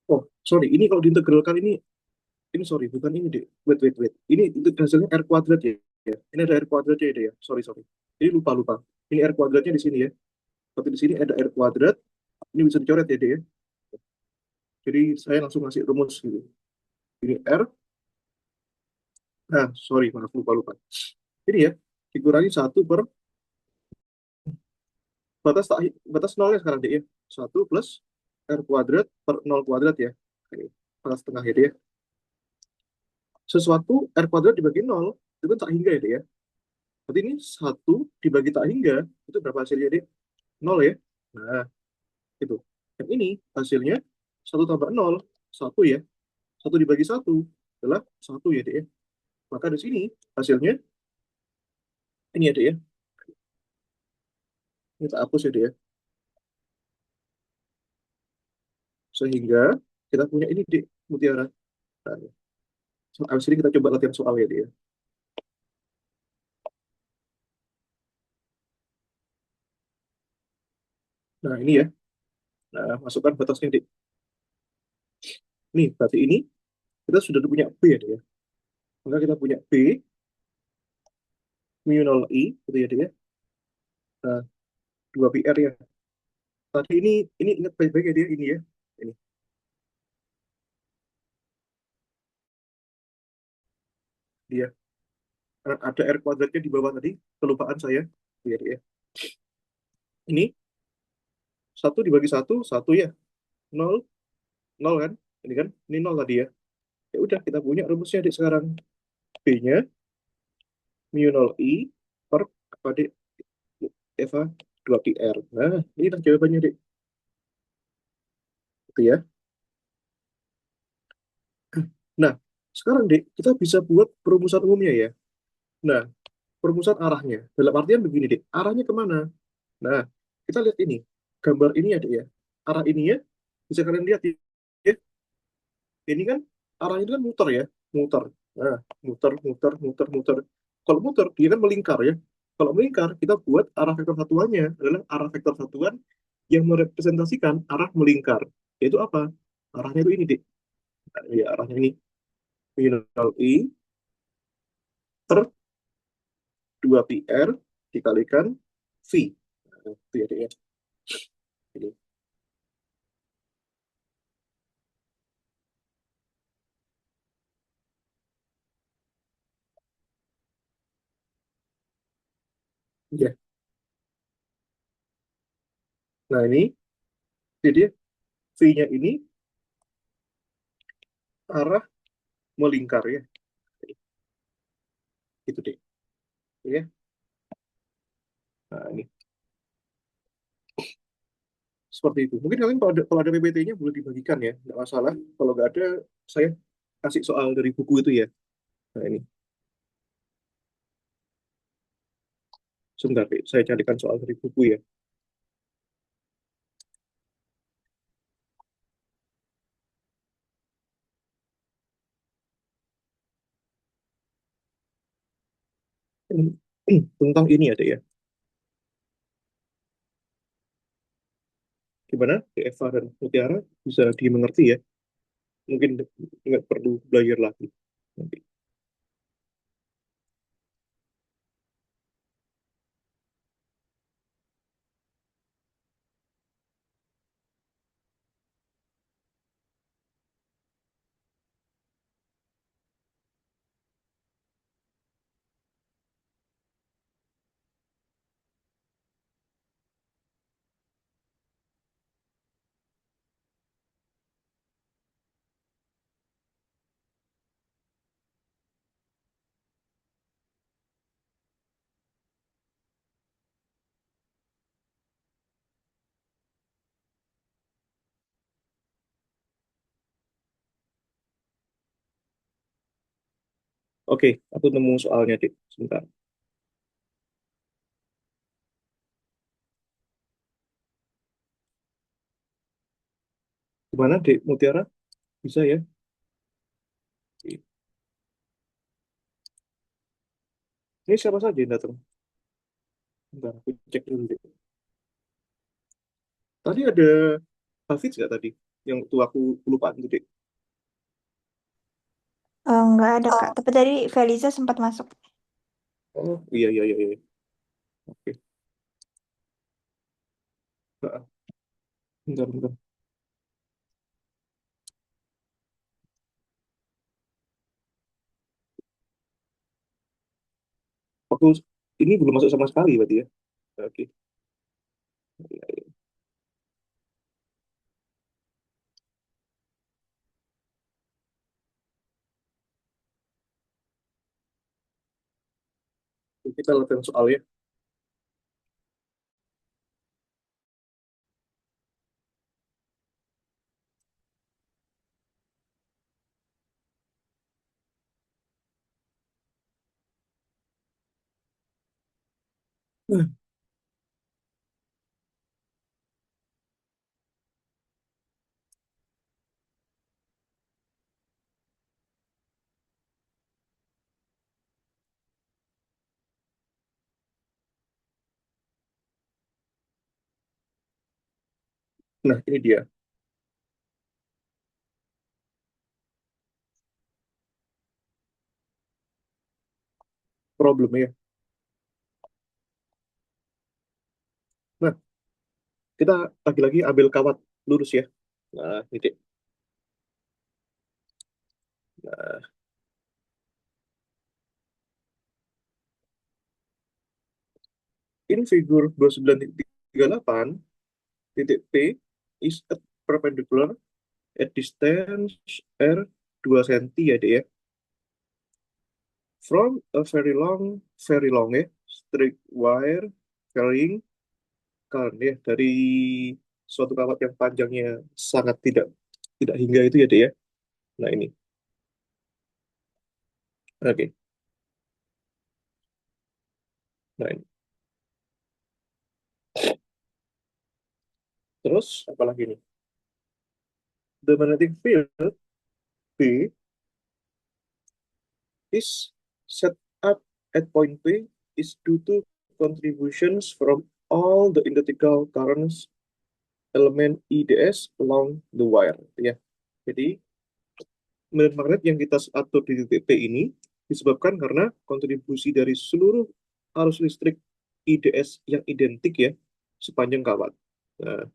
oh, sorry. Ini kalau diintegralkan ini sorry, bukan ini, Dek. Wait, wait, wait. Ini itu hasilnya R kuadrat ya. Ya. Ini ada R kuadratnya ya, Dek ya. Sorry, sorry. Ini lupa, lupa. Ini R kuadratnya di sini ya. Tapi di sini ada R kuadrat. Ini bisa dicoret ya, Dek ya. Jadi saya langsung ngasih rumus gitu. Ini R. Nah, sorry, maaf, lupa, lupa. Ini ya, dikurangi satu per batas tak batas nolnya sekarang, Dek ya. Satu plus R kuadrat per nol kuadrat ya. Oke, pangkat setengah ya, Dek ya. Sesuatu R kuadrat dibagi nol, itu kan tak hingga ya, Dek ya. Berarti ini satu dibagi tak hingga, itu berapa hasilnya, Dek? Nol ya. Nah, itu. Yang ini hasilnya satu tambah nol, satu ya. Satu dibagi satu adalah satu ya, Dek ya. Maka di sini hasilnya ini ya, Dek ya. Ini tak hapus ya, Dek ya. Sehingga kita punya ini, Dek, mutiara. Nah, habis ini kita coba latihan soal ya, Dek ya. Nah, ini ya. Nah, masukkan batasnya, Dek. Nih, berarti ini kita sudah punya B ya, Dek ya. Maka kita punya B mu 0 I, gitu ya, Dek ya. Nah, 2 PR ya. Tadi ini ingat baik-baik ya, dia ini ya. Ini dia. Ada R kuadratnya di bawah tadi, kelupaan saya. Iya, Dek ya. Ini satu dibagi satu, satu ya. Nol, nol kan? Ini kan? Ini nol tadi ya. Ya udah, kita punya rumusnya, Dek, sekarang. B-nya mu 0 I per apa, Dek? Eva 2 PR. Nah, ini lah jawabannya, Dek. Itu ya. Nah, sekarang, Dek, kita bisa buat perumusan umumnya ya. Nah, perumusan arahnya. Dalam artian begini, Dek. Arahnya kemana? Nah, kita lihat ini. Gambar ini ya, Dek ya. Arah ini ya, bisa kalian lihat ya. Ini kan arahnya itu kan muter ya. Muter. Nah, muter, muter, muter, muter. Kalau muter, dia kan melingkar ya. Kalau melingkar, kita buat arah vektor satuannya adalah arah vektor satuan yang merepresentasikan arah melingkar. Yaitu apa? Arahnya itu ini, Dek. Nah, ya, arahnya ini. Minimal I per 2 PR dikalikan V. Nah, itu ya, Dek ya. Ini. Ya. Nah, ini dia. V-nya ini arah melingkar ya. Gitu deh. Ya. Nah, ini seperti itu. Mungkin kalian kalau ada PPT-nya boleh dibagikan ya, nggak masalah. Kalau nggak ada, saya kasih soal dari buku itu ya. Nah, ini. Sebentar, deh. Saya carikan soal dari buku ya. Tentang ini ada ya. Gimana Eva dan Mutiara bisa dimengerti ya? Mungkin nggak perlu belajar lagi. Nanti. Oke, aku nemu soalnya, Dik. Sebentar. Gimana, Dik Mutiara? Bisa ya? Ini siapa saja yang datang? Bentar, aku cek dulu, Dik. Tadi ada Hafiz nggak tadi? Yang waktu aku lupa itu, Dik. Nggak ada Kak, tapi tadi Feliza sempat masuk. Oh, iya, iya, iya, iya. Oke. Nah, bentar, bentar. Waktu ini belum masuk sama sekali berarti ya? Oke. Iya, iya. Kita latihan soal ya. Nah, ini dia problemnya. Nah, kita lagi-lagi ambil kawat lurus ya. Nah, ini. Nah, in figure 29.38, titik P is a perpendicular at distance R 2 cm ya, Dek ya. From a very long ya, straight wire carrying current ya, dari suatu kawat yang panjangnya sangat tidak tidak hingga itu ya, Dek ya. Nah, ini. Oke. Nah, ini. Terus, apalagi nih? The magnetic field B is set up at point P is due to contributions from all the electrical currents element IDS along the wire. Ya. Jadi, magnet yang kita atur di titik P ini disebabkan karena kontribusi dari seluruh arus listrik IDS yang identik ya sepanjang kawat. Nah,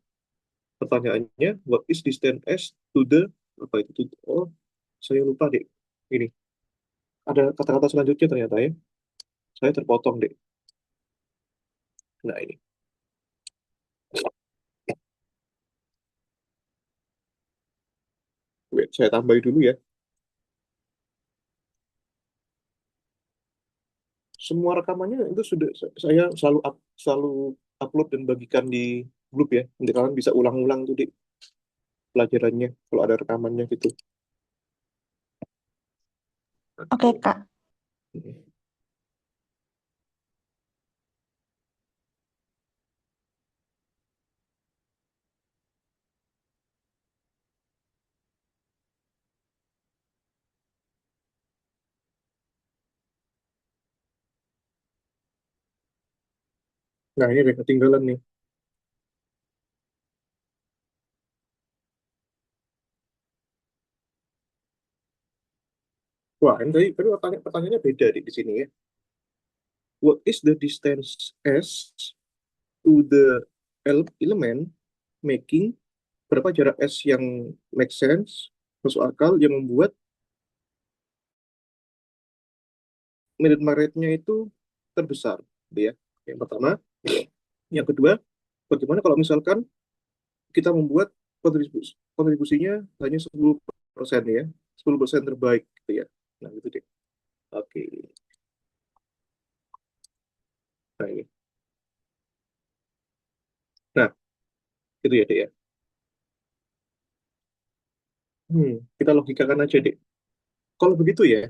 pertanyaannya, what is distance S to the apa itu? Oh, saya lupa deh. Ini ada kata-kata selanjutnya ternyata ya. Saya terpotong deh. Nah, ini. saya tambahin dulu ya. Semua rekamannya itu sudah saya selalu upload dan bagikan di grup ya. Nanti kalian bisa ulang-ulang tuh di pelajarannya kalau ada rekamannya gitu. Oke, Oke. Kak. Nah, ini ada ketinggalan nih. Wah, ini tadi pertanyaannya beda di sini ya. What is the distance S to the element making, berapa jarak S yang make sense, masuk akal, yang membuat medan magnetnya itu terbesar, gitu ya. Yang pertama. Yang kedua, bagaimana kalau misalkan kita membuat kontribusinya hanya 10% ya, 10% terbaik, gitu ya. Nah, gitu deh. Oke. Nah, ini. Nah, itu ya, Dek ya. Kita logikakan aja, Dek. Kalau begitu ya,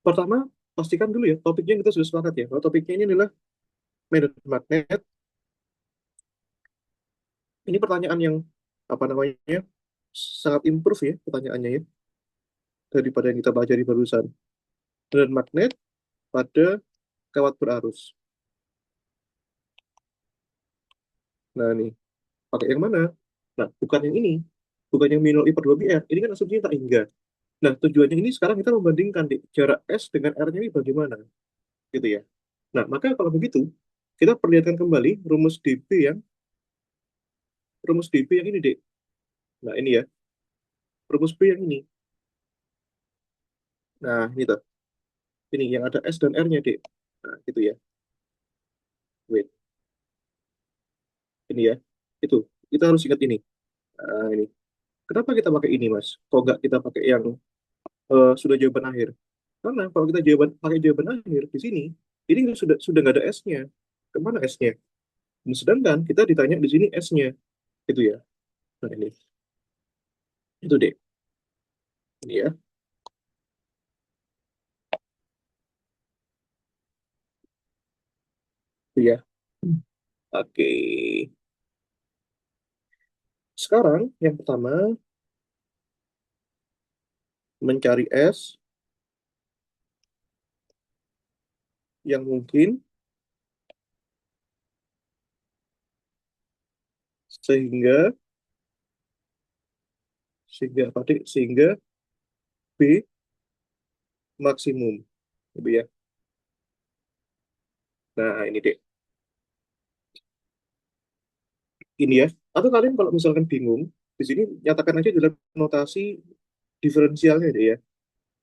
pertama, pastikan dulu ya, topiknya kita sudah sepakat ya, bahwa topiknya ini adalah medan magnet. Ini pertanyaan yang, apa namanya, sangat improve ya, pertanyaannya ya, daripada yang kita pelajari barusan. Medan magnet pada kawat berarus. Nah, nih, pakai yang mana? Nah, bukan yang ini. Bukan yang minimal I per 2 BR. Ini kan asumsinya tak hingga. Nah, tujuannya ini sekarang kita membandingkan jarak S dengan R-nya ini bagaimana. Gitu ya. Nah, maka kalau begitu, kita perlihatkan kembali rumus DB yang ini, Dek. Nah, ini ya. Rumus B yang ini. Nah, ini tuh. Ini yang ada S dan R-nya, Dek. Nah, gitu ya. Wait. Ini ya. Itu. Kita harus ingat ini. Nah, ini. Kenapa kita pakai ini, Mas? Kok nggak kita pakai yang sudah jawaban akhir? Karena kalau kita pakai jawaban akhir di sini, ini sudah nggak ada S-nya. Kemana S-nya? Nah, sedangkan kita ditanya di sini S-nya, gitu ya. Nah, ini itu deh, ini ya, itu ya. Oke, sekarang yang pertama mencari S yang mungkin sehingga sehingga apa deh? Sehingga B maksimum, gitu ya. Nah, ini deh, ini ya. Atau kalian kalau misalkan bingung, di sini nyatakan aja dalam notasi diferensialnya deh ya.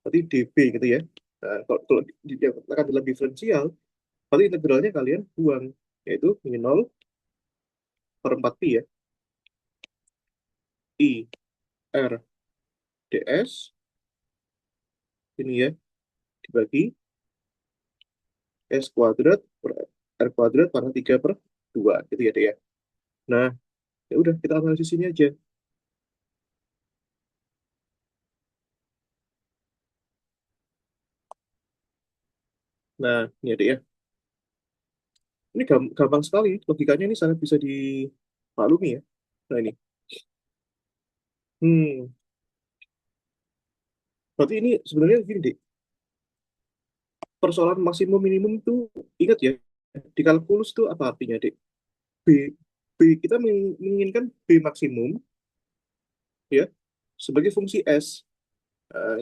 Berarti DB gitu ya. Nah, kalau dinyatakan dalam diferensial, berarti integralnya kalian buang, yaitu min 0 per 4 pi ya, I R ds ini ya, dibagi S kuadrat per R kuadrat pangkat 3/2 gitu ya, Dek ya. Nah, ya udah kita analisis ini aja. Nah, ini ya, Dek ya. Ini gampang sekali, logikanya ini sangat bisa dimaklumi ya. Nah, ini. Hmm, berarti ini sebenarnya gini, Dek. Persoalan maksimum minimum itu, ingat ya, di kalkulus itu apa artinya, Dek? B, B kita menginginkan B maksimum ya sebagai fungsi S.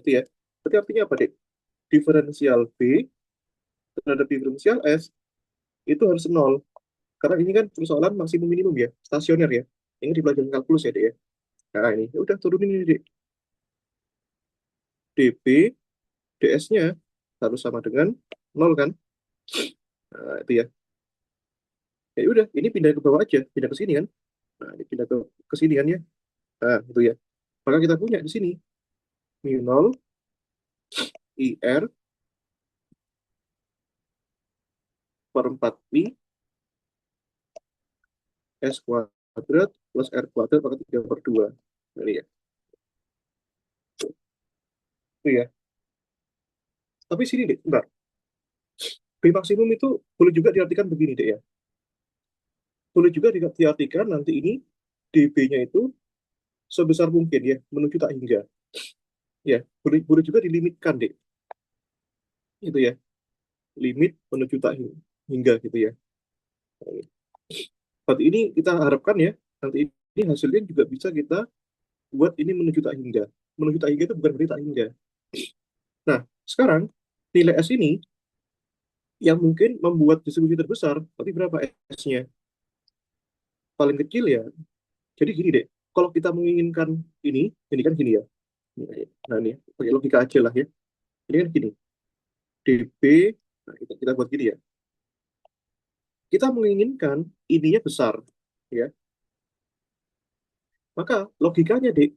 Itu ya. Berarti artinya apa, Dek? Diferensial B terhadap diferensial S itu harus nol. Karena ini kan persoalan maksimum minimum ya, stasioner ya. Ini di pelajaran kalkulus ya, Dek ya. Nah, ini. Ya udah turunin ini, Dek. dB, ds-nya harus sama dengan nol kan? Nah, itu ya. Ya udah, ini pindah ke bawah aja, pindah ke sini kan. Nah, ini pindah ke sini kan ya. Nah, itu ya. Maka kita punya di sini mu 0 IR per 4 pi S kuadrat plus R kuadrat pangkat 3/2. Ini ya. Itu ya. Tapi sini deh, bentar. B maksimum itu boleh juga diartikan begini deh ya. Boleh juga diartikan nanti ini dB-nya itu sebesar mungkin ya, menuju tak hingga. Ya, boleh, boleh juga dilimitkan deh. Itu ya, limit menuju tak hingga gitu ya. Berarti ini kita harapkan ya, nanti ini hasilnya juga bisa kita buat ini menuju tak hingga. Menuju tak hingga itu bukan berarti tak hingga. Nah, sekarang nilai S ini yang mungkin membuat distribusi terbesar, tapi berapa S-nya? Paling kecil ya. Jadi gini deh, kalau kita menginginkan ini kan gini ya. Nah ini, pakai logika aja lah ya. Ini kan gini, DB, nah kita buat gini ya. Kita menginginkan ininya besar, ya. Maka logikanya deh,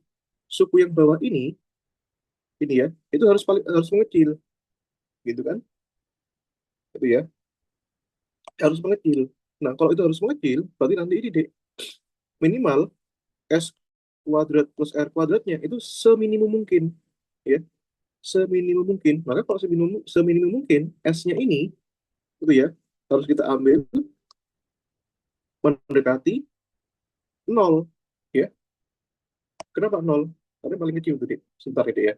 suku yang bawah ini ya, itu harus mengecil, gitu kan? Itu ya, harus mengecil. Nah, kalau itu harus mengecil, berarti nanti ini deh, minimal S kuadrat plus R kuadratnya itu seminimum mungkin, ya, seminimum mungkin. Maka kalau seminimum mungkin S-nya ini, itu ya, harus kita ambil mendekati nol, ya. Kenapa nol? Karena paling kecil tuh, deh. Sebentar itu ya.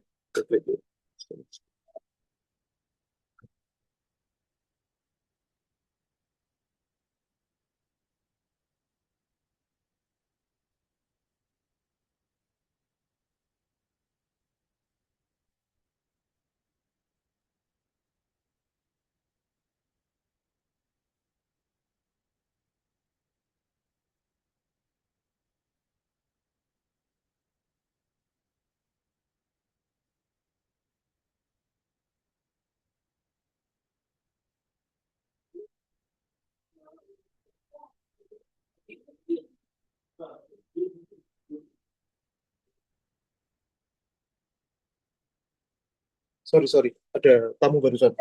Sorry, sorry. Ada tamu barusan.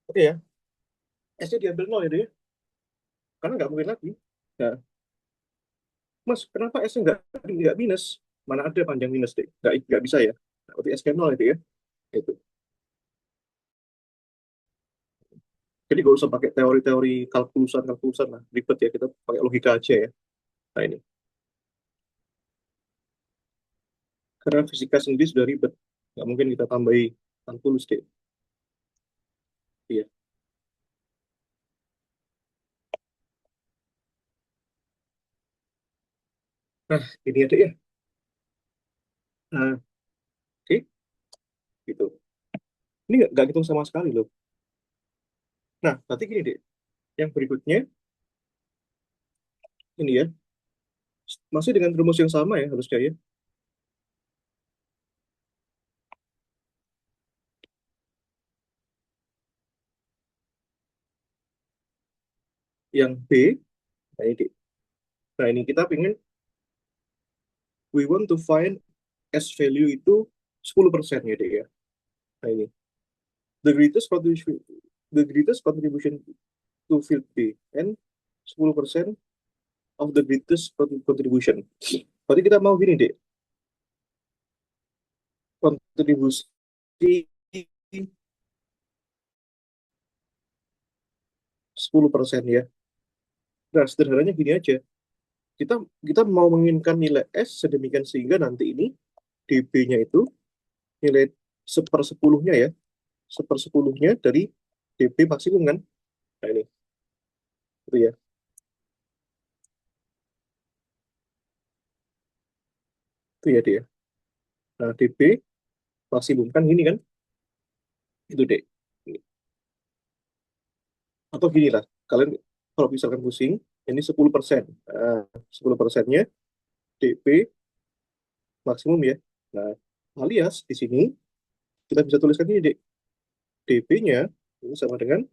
Oke ya, S-nya diambil nol ya, deh, ya. Karena nggak mungkin lagi. Nah, Mas, kenapa S-nya nggak minus? Mana ada panjang minus, deh? Nggak bisa ya. Nah, berarti S-nya nol itu ya. Itu. Jadi nggak usah pakai teori-teori kalkulusan lah. Ribet ya, kita pakai logika aja ya. Nah ini. Karena fisika sendiri sudah ribet. Nggak mungkin kita tambahi kalkulus deh. Iya. Nah, ini ada ya. Nah, oke. Gitu. Ini nggak hitung sama sekali loh. Nah, berarti gini deh. Yang berikutnya, ini ya. Masih dengan rumus yang sama ya harusnya ya. Yang B, nah ini, nah ini kita pengen, we want to find S value itu 10% ya deh ya. Nah ini, the greatest contribution, the greatest contribution to field B, and 10% of the greatest contribution. Berarti kita mau gini deh, kontribusi 10% ya. Nah, sederhananya gini aja. Kita kita mau menginginkan nilai S sedemikian sehingga nanti ini DB-nya itu nilai sepersepuluhnya ya, sepersepuluhnya dari DB maksimum kan. Nah ini, itu ya. Itu ya dia. Nah, DB maksimum kan gini kan. Itu deh. Atau gini lah, kalian kalau misalkan pusing, ini 10%. Nah, 10%-nya DB maksimum ya. Nah, alias di sini kita bisa tuliskan ini deh. DB-nya ini sama dengan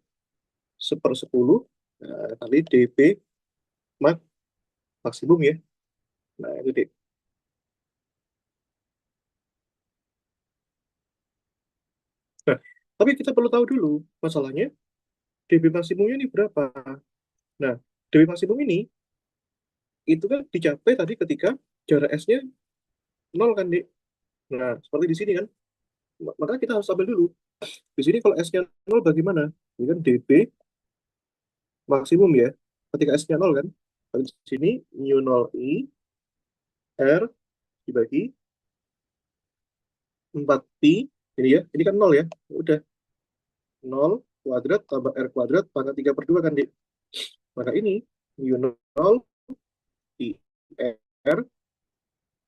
sepersepuluh kali DB mak maksimum ya. Nah, itu deh. Tapi kita perlu tahu dulu masalahnya dB maksimumnya ini berapa. Nah, dB maksimum ini itu kan dicapai tadi ketika jarak S-nya 0 kan, Dik. Nah, seperti di sini kan. Maka kita harus ambil dulu. Di sini kalau S-nya 0 bagaimana? Ini kan dB maksimum ya. Ketika S-nya 0 kan. Di sini mu 0 I R dibagi 4pi. Ini ya. Ini kan 0 ya. Udah 0 kuadrat tambah R kuadrat pangkat 3 per 2 kan, Dik. Maka ini mu 0 I R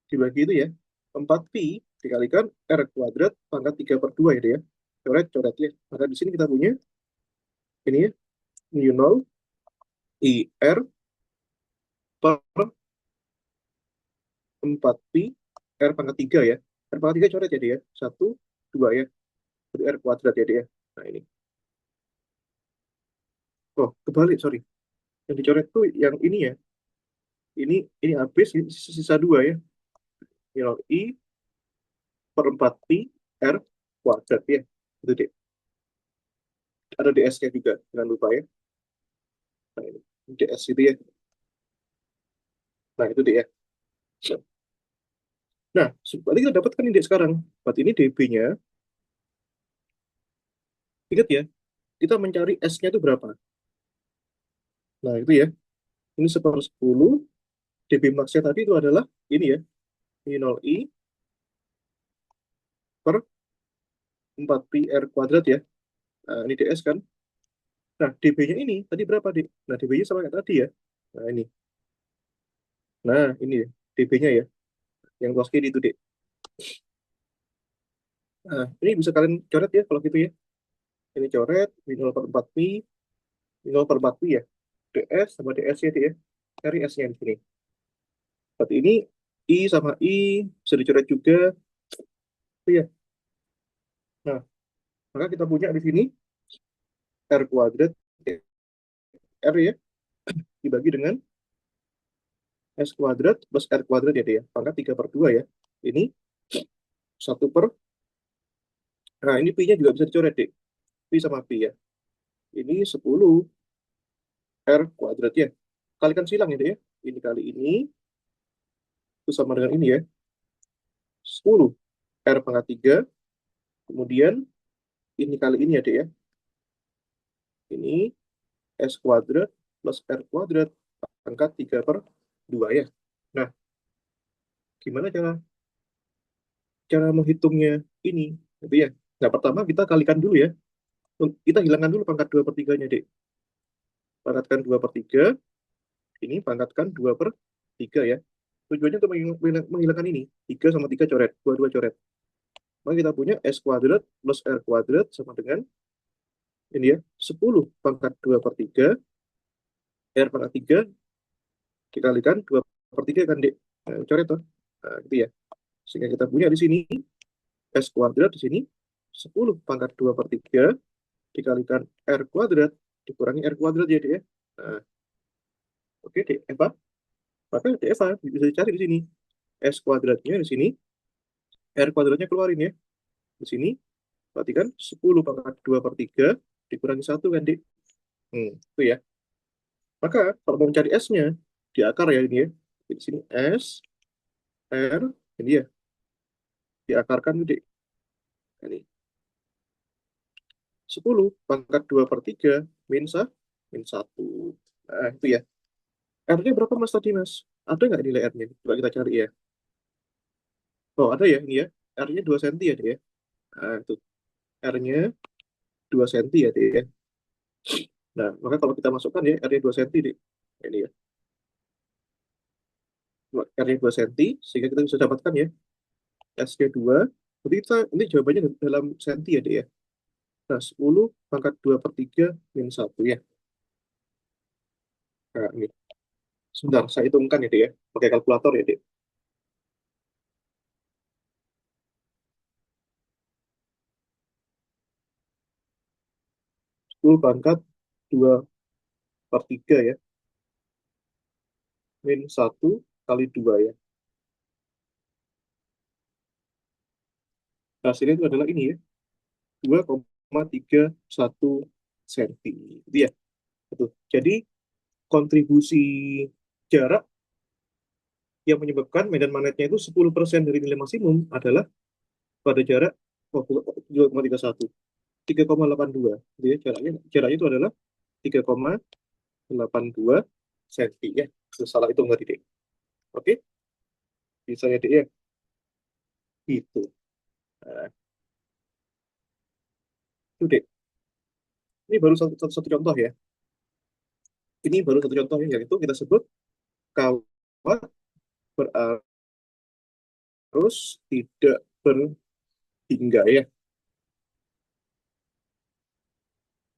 dibagi itu ya 4pi dikalikan R kuadrat pangkat 3 per 2 ya, Dik ya. Coret-coret ya. Maka di sini kita punya ini ya. Mu 0 I R per 4pi R pangkat 3 ya. R pangkat 3 coret ya dia. 1, 2 ya. Jadi R kuadrat ya dia. Nah ini. Oh, kebalik, sorry. Yang dicoret tuh yang ini ya. Ini habis, ini sisa 2 ya. Nilai I per 4pi R kuadrat ya. Itu deh. Ada DS-nya juga, jangan lupa ya. Nah ini. DS itu ya. Nah itu dia ya. Nah, berarti kita dapatkan ini sekarang. Berarti ini DB-nya. Ingat ya, kita mencari S-nya itu berapa. Nah itu ya. Ini 1/10. DB max-nya tadi itu adalah ini ya. I 0 I per 4pi R kuadrat ya. Nah, ini DS kan. Nah, DB-nya ini tadi berapa, Dik? Nah, DB-nya sama kayak tadi ya. Nah, ini. Nah, ini DB-nya ya. Yang luas kiri itu, Dik. Nah, ini bisa kalian coret ya kalau gitu ya. Ini coret, min 0 per 4pi, min 0 per 4pi ya. DS sama DS-nya, Dik ya. Cari S-nya di sini. Berarti ini I sama I bisa dicoret juga. Itu ya. Nah, maka kita punya di sini R kuadrat ya. R ya dibagi dengan S kuadrat plus R kuadrat ya, Dik ya. Pangkat 3 per 2 ya. Ini 1 per. Nah, ini pi-nya juga bisa dicoret, Dik. Pi sama pi ya. Ini 10 R kuadrat ya. Kalikan silang ya, Dik ya. Ini kali ini itu sama dengan ini ya. 10 R pangkat 3. Kemudian ini kali ini ya, Dik ya. Ini S kuadrat plus R kuadrat pangkat 3 per 2 ya. Nah, gimana cara cara menghitungnya ini? Gitu ya. Nah, pertama kita kalikan dulu ya. Kita hilangkan dulu pangkat 2 per 3-nya, Dik. Pangkatkan 2 per 3. Ini pangkatkan 2 per 3 ya. Tujuannya untuk menghilangkan ini. 3 sama 3 coret. 2 coret. Maka kita punya S kuadrat plus R kuadrat sama dengan ini ya. 10 pangkat 2 per 3. R pangkat 3 dikalikan 2 per 3 kan, Dek. Nah, coret tuh. Nah, gitu ya. Sehingga kita punya di sini S kuadrat di sini 10 pangkat 2 per 3 dikalikan R kuadrat dikurangi R kuadrat ya, Dek ya. Nah, oke, Dek. Eva. Maka Dek Eva bisa dicari di sini. S kuadratnya di sini. R kuadratnya keluarin ya. Di sini, berarti kan 10 pangkat 2 per 3 dikurangi 1 kan, Dik? Itu ya. Maka kalau mau mencari S-nya, di akar ya ini ya. Di sini S, R, ini ya. Diakarkan, Dik. Ini 10 pangkat 2 per 3 min, min 1. Nah, itu ya. R-nya berapa, Mas, tadi, Mas? Ada nggak nilai R-nya? Coba kita cari ya. Oh, ada ya, ini ya. R-nya 2 cm ya, Dik ya. Nah, itu. R-nya 2 cm ya, Dik ya. Nah, maka kalau kita masukkan ya, R-nya 2 cm, Dik. Ini ya. R-nya 2 cm, sehingga kita bisa dapatkan ya, S-nya 2. Jadi kita, ini jawabannya dalam senti ya, Dek ya. Nah, 10 pangkat 2 per 3 min 1 ya. Nah, ini. Sebentar, saya hitungkan ya, Dek ya. Pakai kalkulator ya, Dek. 10 pangkat 2 per 3 ya. Min 1 kali 2 ya. Hasilnya itu adalah ini ya. 2,5. 0,31 senti. Itu ya. Betul. Jadi kontribusi jarak yang menyebabkan medan magnetnya itu 10% dari nilai maksimum adalah pada jarak 2,31. 3,82. Jadi ya, jaraknya itu adalah 3,82 senti ya. Salah itu nggak, Dek? Oke, bisa ya, Dek ya. Gitu. Nah, itu, Dek. Ini baru satu contoh ya. Ini baru satu contoh ya, yaitu kita sebut kawat berarus tidak berhingga ya.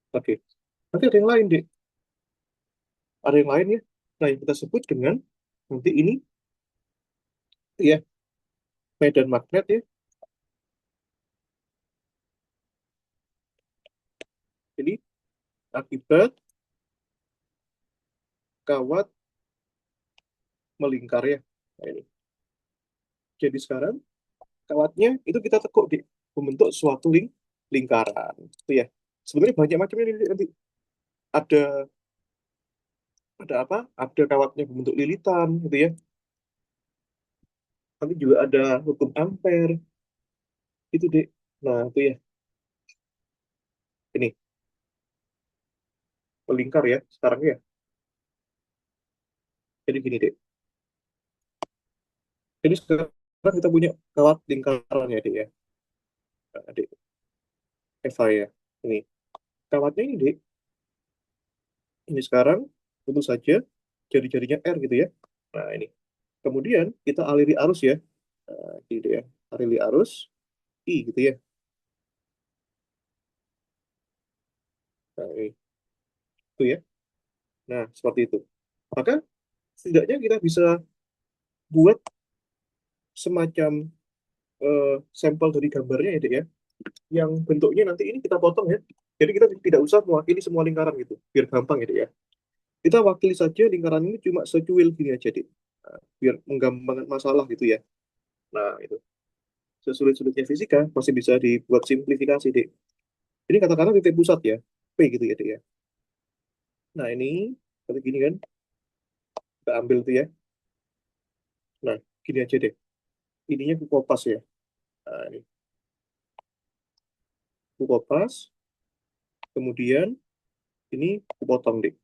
Oke. Nanti ada yang lain, Dek. Ada yang lain ya. Nah, yang kita sebut dengan nanti ini ya medan magnet ya. Jadi akibat kawat melingkar ya. Nah, ini. Jadi sekarang kawatnya itu kita tekuk di membentuk suatu lingkaran. Itu ya. Sebenarnya banyak macamnya nanti ada apa? Ada kawatnya berbentuk lilitan gitu ya. Nanti juga ada hukum ampere itu deh. Nah, itu ya. Ini melingkar ya sekarang ya. Jadi gini deh. Jadi sekarang kita punya kawat lingkaran ya deh ya. Nah, dek, Eva ya. Ini kawatnya ini deh. Ini sekarang tentu saja jari-jarinya R gitu ya. Nah, ini. Kemudian kita aliri arus ya. Nah, gitu ya. Aliri arus I gitu ya. Nah, ini. Itu ya. Nah, seperti itu. Maka setidaknya kita bisa buat semacam sampel dari gambarnya ya, Dek ya. Yang bentuknya nanti ini kita potong ya. Jadi kita tidak usah mewakili semua lingkaran gitu. Biar gampang ya, Dek ya. Kita wakili saja lingkaran ini cuma secuil gini aja, Dek. Nah, biar menggampangkan masalah gitu ya. Nah, itu. Sesulit-sulitnya fisika masih bisa dibuat simplifikasi, Dek. Ini katakanlah titik pusat ya. P gitu ya, Dek ya. Nah, ini seperti gini kan. Kita ambil tuh ya. Nah, gini aja deh. Ininya aku kopas ya. Nah, ini. Aku kopas. Kemudian ini aku potong deh.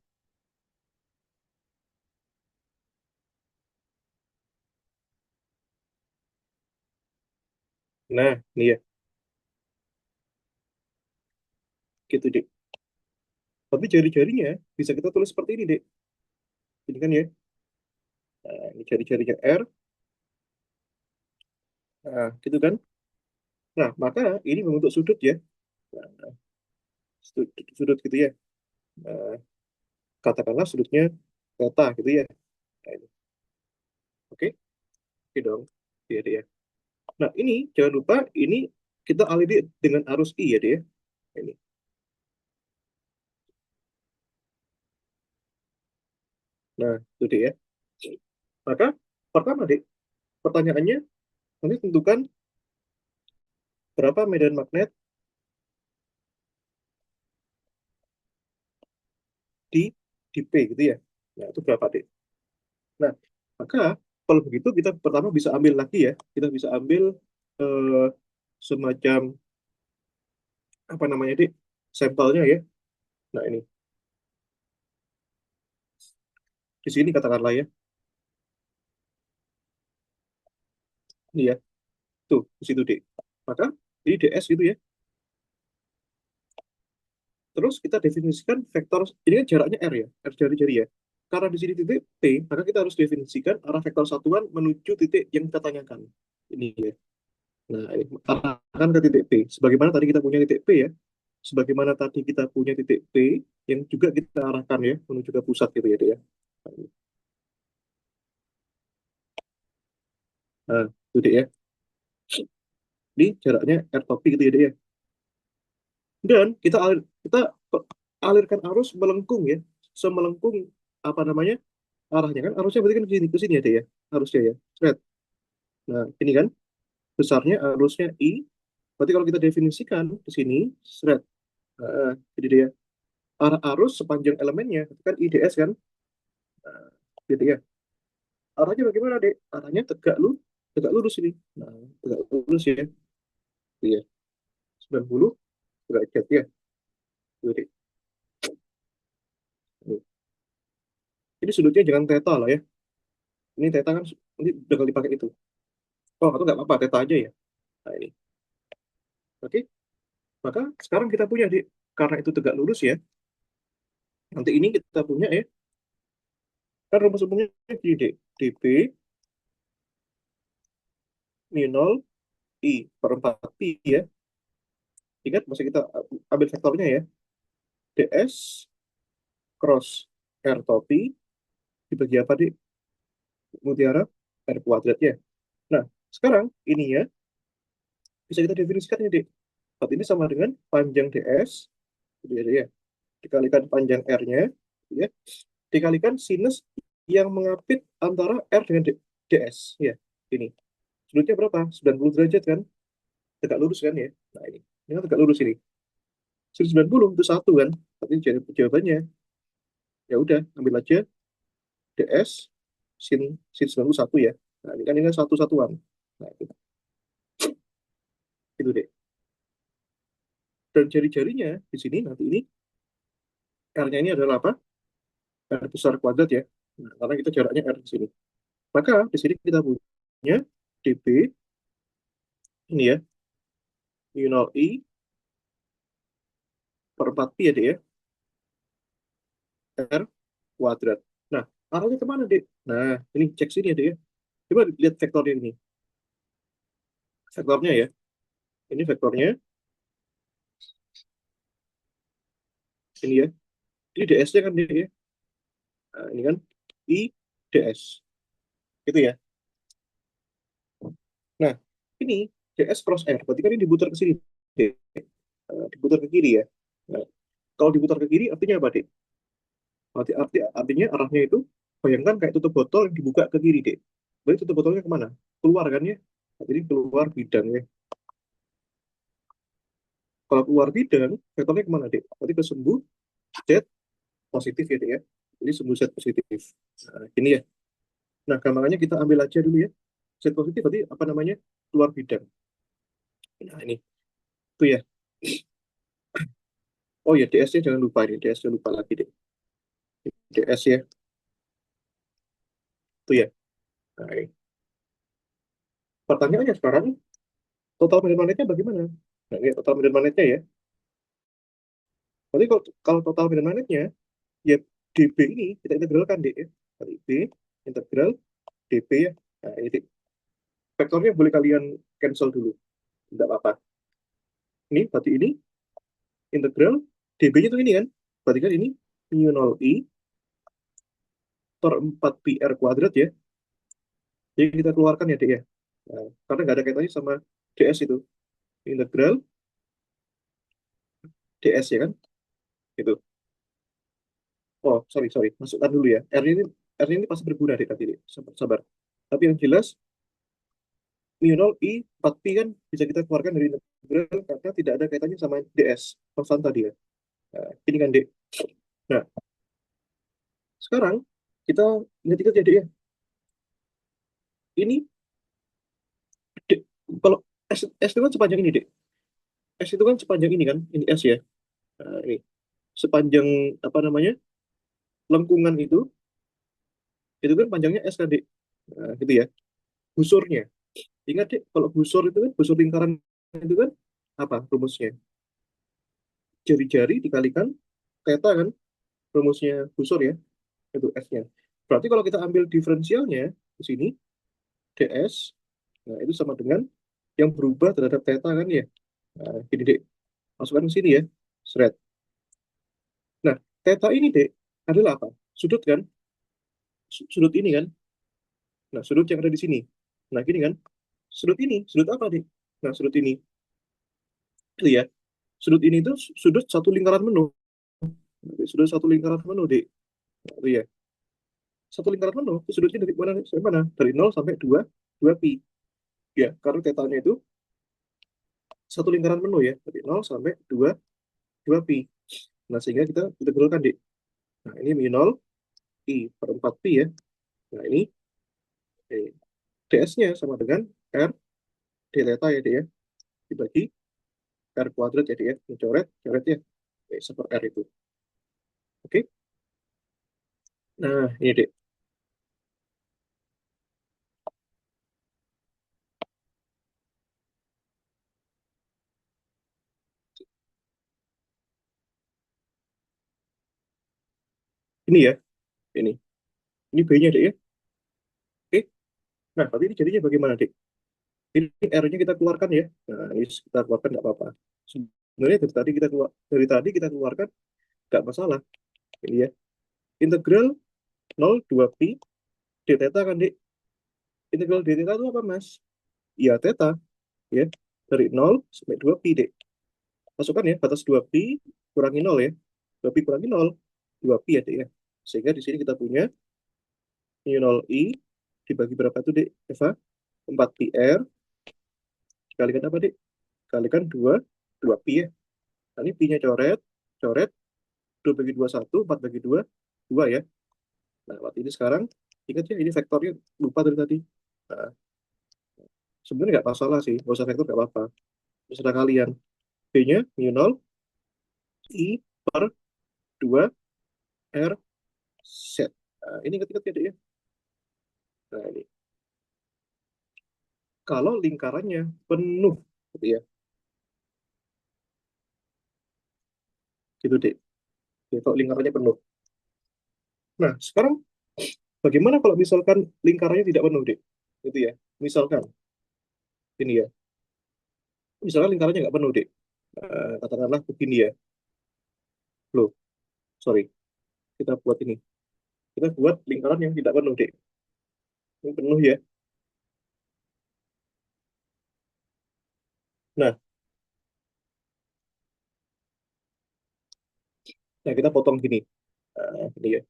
Nah, ini ya. Gitu deh. Tapi jari-jarinya bisa kita tulis seperti ini deh. Ini kan ya. Nah, ini jari-jarinya R. Nah, gitu kan. Nah, maka ini membentuk sudut ya. Nah, sudut gitu ya. Nah, katakanlah sudutnya theta gitu ya. Nah, ini. Oke, oke dong. Iya deh ya. Nah, ini jangan lupa ini kita aliri dengan arus I ya deh ya. Nah, ini. Nah, itu deh ya. Maka pertama deh, pertanyaannya nanti tentukan berapa medan magnet di P gitu ya. Nah, itu berapa deh? Nah, maka kalau begitu kita pertama bisa ambil lagi ya. Kita bisa ambil eh, semacam apa namanya deh? Sampelnya ya. Nah, ini di sini katakanlah ya. Ini ya. Tuh, di situ deh. Maka ini DS gitu ya. Terus kita definisikan vektor, ini kan jaraknya R ya, R jari-jari ya. Karena di sini titik P, maka kita harus definisikan arah vektor satuan menuju titik yang kita tanyakan. Ini ya. Nah, ini arahkan ke titik P. Sebagaimana tadi kita punya titik P ya. Sebagaimana tadi kita punya titik P yang juga kita arahkan ya menuju ke pusat gitu ya, Dek, ya. Nah, itu Dek ya. Ini jaraknya R topi gitu ya, Dek ya. Dan kita alirkan arus melengkung ya. Semelengkung apa namanya? Arahnya kan arusnya berarti kan ke sini ya, Dek ya. Harusnya ya. Right. Nah, ini kan besarnya arusnya I. Berarti kalau kita definisikan ke sini, seret. Jadi dia arah arus sepanjang elemennya itu kan IDS kan. Nah, gitu ya. Arahnya bagaimana, Dek? Arahnya tegak lurus ini. Nah, tegak lurus ya. Iya, 90 derajat ya. Tuh, Dek. Nih. Ini sudutnya jangan theta lah ya. Ini theta kan ini udah kali dipakai itu. Oh, atau nggak apa-apa, theta aja ya. Nah, ini. Oke, maka sekarang kita punya, Dek. Karena itu tegak lurus ya. Nanti ini kita punya ya. Kan rumus umumnya gini, Dek. dp mu 0 I per 4 pi ya. Ingat, masih kita ambil vektornya ya. ds cross r topi dibagi apa, Dek? Mutiara r kuadrat ya. Nah, sekarang ini ya, bisa kita definisikan ini, Dek. Saat ini sama dengan panjang ds, gitu ya, dikalikan panjang r-nya, ya, dikalikan sinus yang mengapit antara r dengan ds, ya. Ini. Sudutnya berapa? 90 derajat kan? Tegak lurus kan ya? Nah, ini kan tegak lurus ini. Sinus 90 itu satu kan? Tapi jawabannya, ya udah, ambil aja ds sin sin 90 satu ya. Nah, ini kan satu satuan. Nah, itu deh. Dan jari-jarinya di sini nanti ini R-nya ini adalah apa? R besar kuadrat ya. Nah, karena kita jaraknya R di sini. Maka di sini kita punya dp ini ya, mu 0 I per 4 pi ya, Dek ya, R kuadrat. Nah, arahnya kemana, Dek? Nah, ini cek sini ya, Dek ya. Coba lihat vektornya ini. Vektornya ya. Ini vektornya. Ini ya. Ini ds-nya kan, Dek ya. Nah, ini kan I ds. Itu ya. Nah, ini ds cross R. Berarti kan ini diputar ke sini, Dek. Diputar ke kiri ya. Nah, kalau diputar ke kiri artinya apa, Dek? Artinya arahnya itu, bayangkan kayak tutup botol yang dibuka ke kiri, Dek. Berarti tutup botolnya kemana? Keluar kan ya? Nah, jadi keluar bidang ya. Kalau keluar bidang, vektornya kemana, Dek? Berarti ke sumbu Z positif ya, Dek ya. Jadi sumbu Z positif. Nah, ini ya. Nah, gambarannya kita ambil aja dulu ya. Z positif berarti apa namanya? Keluar bidang. Nah, ini. Itu ya. Oh ya, DS-nya jangan lupa ini. DS-nya lupa lagi, Dek. DS ya. Itu ya. Nah, ini. Pertanyaannya sekarang, total medan magnetnya bagaimana? Nah, ini total medan magnetnya ya. Berarti kalau total medan magnetnya, ya dB ini kita integralkan, Dek ya. Berarti B integral dP ya. Nah, ini vektornya boleh kalian cancel dulu. Tidak apa-apa. Ini berarti ini integral dB-nya itu ini kan. Berarti kan ini mu 0 I per 4 pi R kuadrat ya. Jadi kita keluarkan ya, Dek ya. Nah, karena nggak ada kaitannya sama ds itu. Integral ds ya kan. Itu. Oh, sorry, sorry. Masukkan dulu ya. R ini pasti berguna, Dek, tadi, Dek. Sabar, sabar. Tapi yang jelas mu 0 I 4 pi kan bisa kita keluarkan dari integral karena tidak ada kaitannya sama ds. Konstan tadi ya. Nah, ini kan, Dek. Nah, sekarang kita ingat-ingat ya, Dek ya. Ini, Dek, kalau S itu kan sepanjang ini, Dek. S itu kan sepanjang ini kan, ini S ya. Nah, ini sepanjang apa namanya lengkungan itu kan panjangnya S kan, Dek. Nah, gitu ya. Busurnya. Ingat, Dek, kalau busur itu kan, busur lingkaran itu kan apa rumusnya? Jari-jari dikalikan theta kan, rumusnya busur ya, itu S-nya. Berarti kalau kita ambil diferensialnya di sini, ds, nah itu sama dengan yang berubah terhadap theta kan ya. Nah, gini, Dek. Masukkan ke sini ya. Seret. Nah, theta ini, Dek, adalah apa? Sudut kan? Sudut ini kan? Nah, sudut yang ada di sini. Nah, gini kan? Sudut ini, sudut apa, Dek? Nah, sudut ini. Itu ya. Sudut ini itu sudut satu lingkaran penuh. Sudut satu lingkaran penuh, Dek. Nah, itu ya. Satu lingkaran penuh, itu sudutnya dari mana sampai mana? Dari 0 sampai 2 pi. Ya, karena tetanya itu satu lingkaran penuh ya. Dari 0 sampai 2 2pi. Nah, sehingga kita integralkan, Dik. Nah, ini mu 0 I per 4pi ya. Nah, ini ds-nya sama dengan R d theta ya, Dik ya. Dibagi R kuadrat ya, Dik ya. Ini coret ya. Oke, seper R itu. Oke. Nah, ini, Dik. Ini ya. Ini. Ini B-nya, Dik ya. Oke. Nah, tapi ini jadinya bagaimana, Dik? Ini R-nya kita keluarkan ya. Nah, ini kita keluarkan nggak apa-apa. Sebenarnya dari tadi kita keluarkan nggak masalah. Ini ya. Integral 0 2pi d theta kan, Dik. Integral d theta itu apa, Mas? Ya, theta. Ya. Dari 0 sampai 2pi, Dik. Masukkan ya, batas 2pi kurangi 0 ya. 2pi kurangi 0, 2pi ya, Dik ya. Sehingga di sini kita punya mu 0i dibagi berapa tuh, Dik? Eva? 4pi R dikalikan apa, Dik? Kalikan 2pi ya. Nah, ini pi-nya coret, coret, 2 bagi 2 1, 4 bagi 2 2 ya. Nah, waktu ini sekarang, ingat ya, ini vektornya lupa dari tadi. Nah, sebenarnya nggak masalah sih, nggak usah vektor nggak apa-apa. Terserah kalian. P-nya mu 0 I per 2 R Z. Nah, ini ingat-ingat ya, Dek ya. Nah, ini. Kalau lingkarannya penuh, gitu ya. Gitu, Dek. Ya, kalau lingkarannya penuh. Nah, sekarang bagaimana kalau misalkan lingkarannya tidak penuh, Dek? Gitu ya. Misalkan, ini ya. Misalkan lingkarannya nggak penuh, Dek. Katakanlah begini ya. Loh, sorry. Kita buat ini. Kita buat lingkaran yang tidak penuh, Dek. Ini penuh ya. Nah, nah kita potong gini. Ini ya.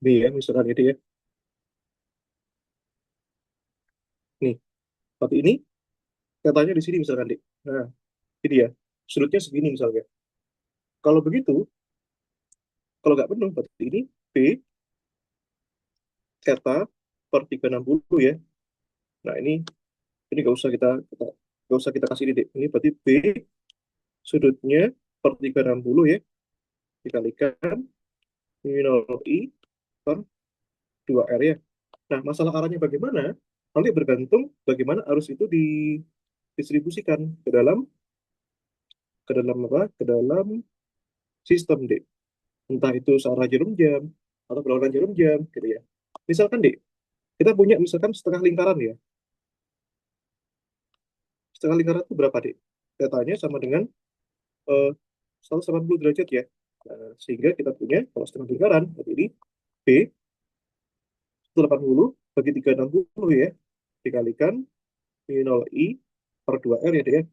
Ini ya, misalkan ini ya. Nih, tapi ini katanya di sini misalkan, Dek. Nah, ini ya. Sudutnya segini misalnya. Kalau begitu, kalau nggak penuh, berarti ini B theta per 360 ya. Nah, ini nggak usah kita kasih ini, Dek. Ini berarti B sudutnya per 360 ya. Dikalikan mu 0i per 2R ya. Nah, masalah arahnya bagaimana? Nanti bergantung bagaimana arus itu didistribusikan ke dalam apa? Ke dalam sistem, Dek. Entah itu searah jarum jam atau berlawanan jarum jam, gitu ya. Misalkan, Dek, kita punya misalkan setengah lingkaran ya. Setengah lingkaran itu berapa, Dek? Datanya sama dengan eh, 180 derajat ya. Nah, sehingga kita punya kalau setengah lingkaran, berarti ini B 180 bagi 360 ya. Dikalikan mu 0i per 2R ya, Dek ya.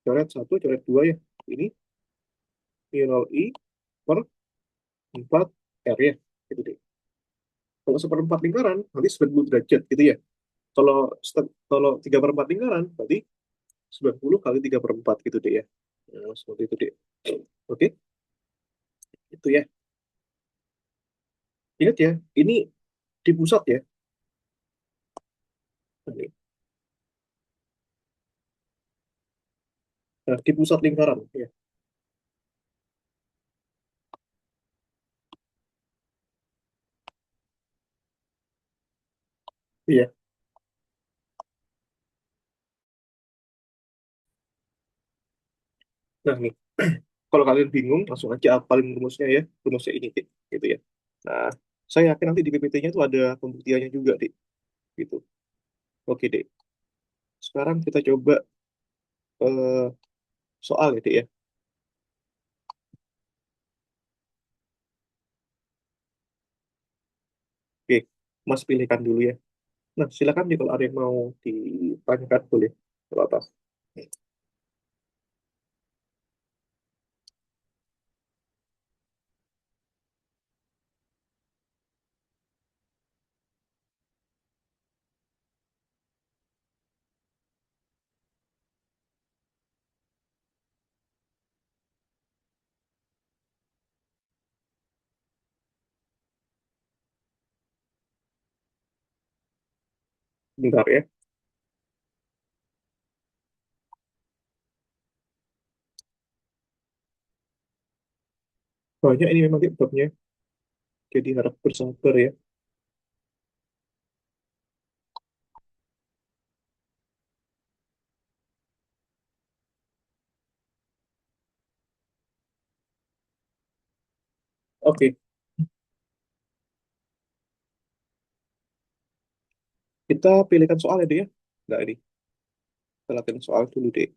Coret 1, coret 2 ya. Ini mu 0i per 4 R ya. Gitu deh. Kalau seperempat lingkaran, nanti 90 derajat gitu ya. Kalau 3 per 4 lingkaran, berarti 90 kali 3 per 4 gitu deh ya. Nah, seperti itu deh. Oke, itu ya. Ingat ya, ini di pusat ya. Nah, ini. Nah, di pusat lingkaran ya. Iya. Nah, nih. Kalau kalian bingung, langsung aja apalin rumusnya ya. Rumusnya ini, deh. Gitu ya. Nah, saya yakin nanti di PPT-nya itu ada pembuktiannya juga, deh. Gitu. Oke, deh. Sekarang kita coba eh, soal ya, deh ya. Oke, Mas pilihkan dulu ya. Nah, silakan nih kalau ada yang mau ditanyakan boleh. Kalau apa? Bentar ya. Banyak ini memang babnya. Jadi harap bersabar ya. Oke, kita pilihkan soal ya, deh ya. Nggak ini. Kita latihan soal dulu deh.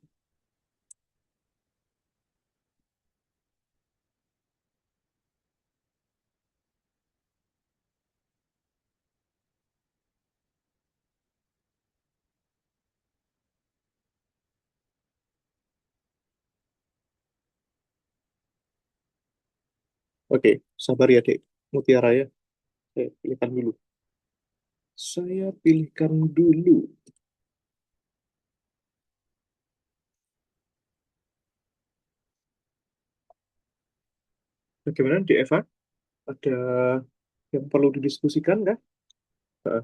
Oke, sabar ya, Dek. Mutiara ya. Saya pilihkan dulu. Saya pilihkan dulu. Bagaimana di Eva? Ada yang perlu didiskusikan nggak? Heeh,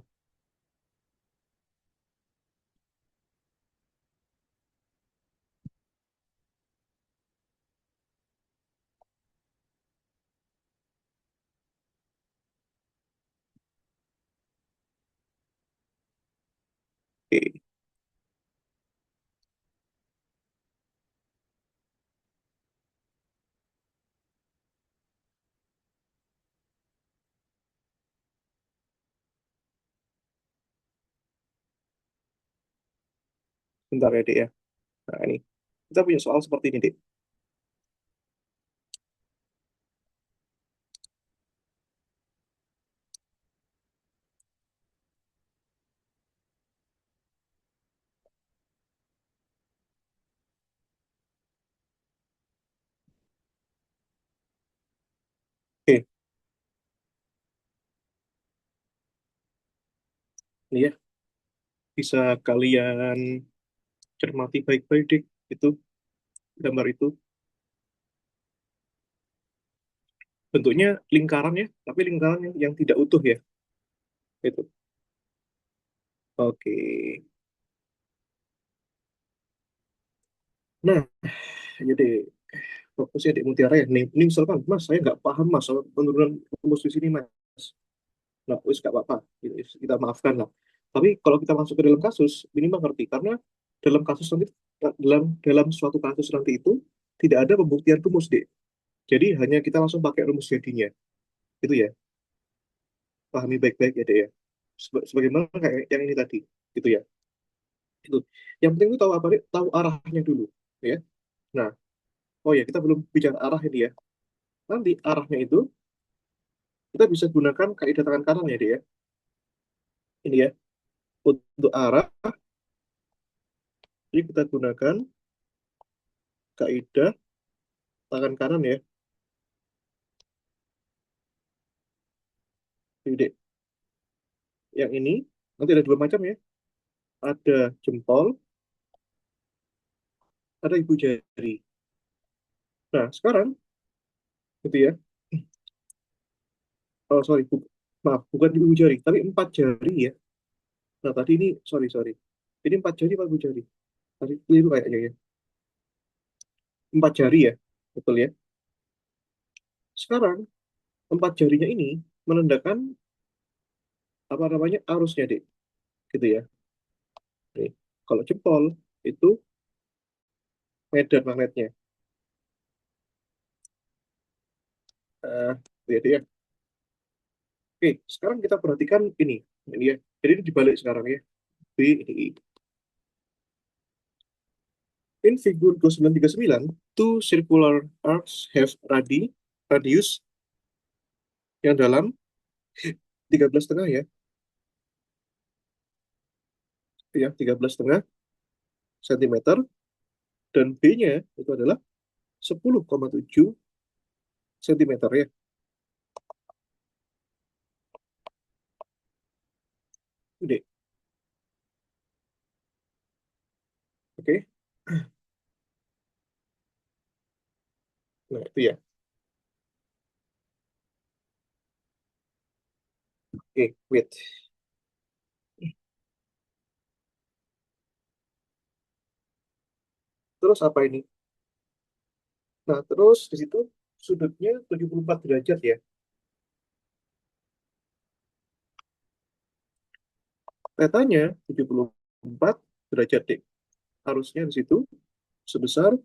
oke, bentar ya, Dek ya. Nah, ini. Kita punya soal seperti ini, Dek. Oke, ini ya. Bisa kalian cermati baik-baik, Dek. Itu, gambar itu. Bentuknya lingkaran ya, tapi lingkaran yang tidak utuh ya. Itu. Oke. Nah, jadi fokusnya di Mutiara ya. Ini misalkan, Mas, saya nggak paham, Mas, soal penurunan rumus di sini, Mas. Nah, wis nggak apa-apa. Kita maafkan lah. Tapi kalau kita masuk ke dalam kasus, minimal ngerti. Karena dalam kasus nanti, dalam dalam suatu kasus nanti itu, tidak ada pembuktian rumus, Dek. Jadi hanya kita langsung pakai rumus jadinya. Itu ya. Pahami baik-baik ya, Dek ya. Sebagaimana kayak yang ini tadi. Gitu ya. Itu. Yang penting itu tahu apa, Dek? Tahu arahnya dulu. Ya. Nah, oh ya, kita belum bicara arah ini ya. Nanti arahnya itu kita bisa gunakan kaidah tangan kanan ya, Dek ya. Ini ya. Untuk arah, jadi kita gunakan kaidah tangan kanan ya. Jadi, Dek, yang ini nanti ada dua macam ya. Ada jempol, ada ibu jari. Nah, sekarang gitu ya. Oh, sorry. Maaf, bukan ibu jari, tapi empat jari ya. Nah, tadi ini, sorry, sorry. Ini empat jari apa ibu jari? Tadi keliru kayaknya ya. Empat jari ya. Betul ya. Sekarang, empat jarinya ini menandakan apa namanya arusnya, Dek. Gitu ya. Nih, kalau jempol itu medan magnetnya. Ya, Dek ya. Oke, sekarang kita perhatikan ini. Ini ya. Jadi ini dibalik sekarang ya. B, ini, I. In figure 2939, two circular arcs have radius yang dalam 13,5 ya, 13,5 cm, dan B-nya itu adalah 10,7 cm ya. Gede. Oke. Nah, itu ya. Oke, wait. Terus apa ini? Nah, terus di situ sudutnya 74 derajat ya. Petanya 74 derajat D. Harusnya di situ sebesar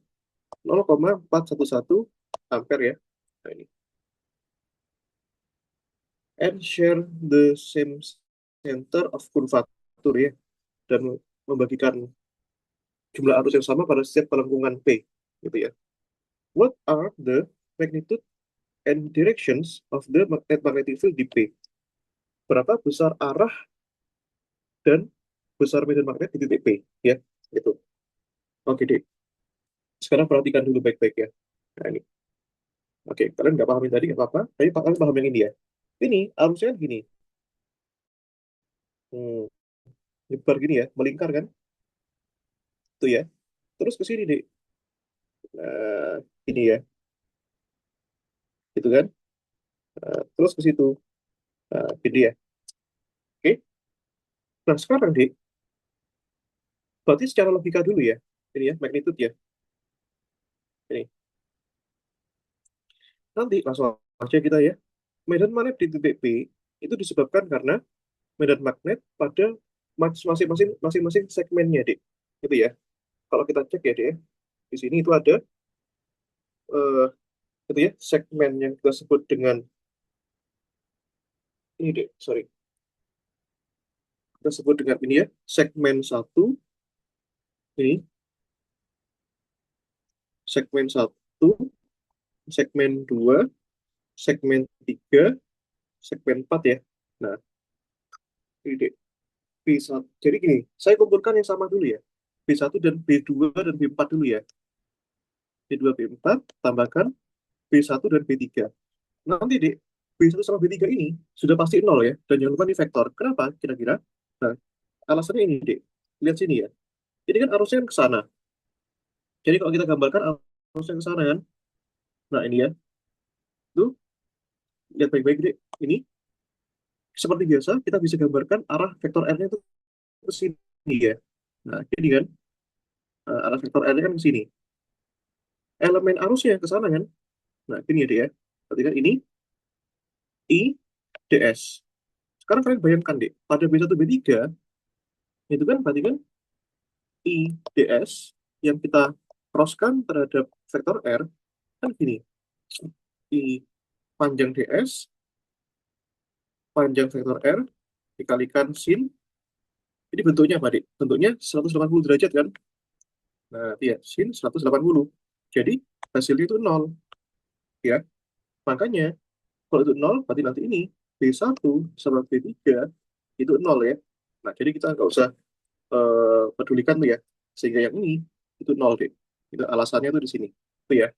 0,411 ampere ya. Nah, ini. And share the same center of curvature ya. Dan membagikan jumlah arus yang sama pada setiap pelengkungan P. Gitu ya. What are the magnitude and directions of the magnetic field di P? Berapa besar arah dan besar medan magnet di titik P? Ya, itu. Oke, deh. Sekarang perhatikan dulu baik-baik ya. Nah, ini. Oke, kalian nggak pahamin tadi nggak apa-apa, tapi kalian paham yang ini ya. Ini arusnya kan gini. Hmm, nyebar gini ya, melingkar kan? Tuh ya. Terus ke sini deh. Nah, ini ya. Gitu kan? Terus ke situ. Nah, gini ya. Oke. Nah, sekarang deh, berarti secara logika dulu ya. Ini ya, magnitude ya. Ini. Nanti langsung aja kita ya. Medan magnet di titik P itu disebabkan karena medan magnet pada masing-masing segmennya, Dek. Gitu ya. Kalau kita cek ya, Dek, ya. Di sini itu ada eh gitu ya, segmen yang kita sebut dengan ini, Dek. Sorry. Kita sebut dengan ini ya, segmen satu ini, segmen satu, segmen 2, segmen 3, segmen 4 ya. Nah, ini, Dek. B1. Jadi gini, saya kumpulkan yang sama dulu ya. B1 dan B2 dan B4 dulu ya. B2, B4, tambahkan B1 dan B3. Nanti di B1 sama B3 ini sudah pasti nol ya. Dan jangan lupa ini vektor. Kenapa kira-kira? Nah, alasannya ini, Dek. Lihat sini ya. Ini kan arusnya kan ke sana. Jadi kalau kita gambarkan arusnya ke sana kan. Nah, ini ya. Tuh, lihat baik-baik, Dek. Ini, seperti biasa, kita bisa gambarkan arah vektor R-nya itu ke sini ya. Nah, jadi kan, arah vektor R-nya kan ke sini. Elemen arusnya ke sana kan. Nah, ini ya, Dek ya. Berarti kan ini I, DS. Sekarang kalian bayangkan, Dek. Pada B1, B3, itu kan berarti kan I ds yang kita crosskan terhadap vektor R kan gini. I panjang ds, panjang vektor R, dikalikan sin. Ini bentuknya apa, Dik? Bentuknya 180 derajat kan? Nah, iya, sin 180. Jadi, hasilnya itu nol. Ya, makanya kalau itu nol, berarti nanti ini B1 sama B3 itu nol ya. Nah, jadi kita nggak usah pedulikan tuh ya. Sehingga yang ini itu nol, Dik. Itu alasannya tuh di sini. Itu ya.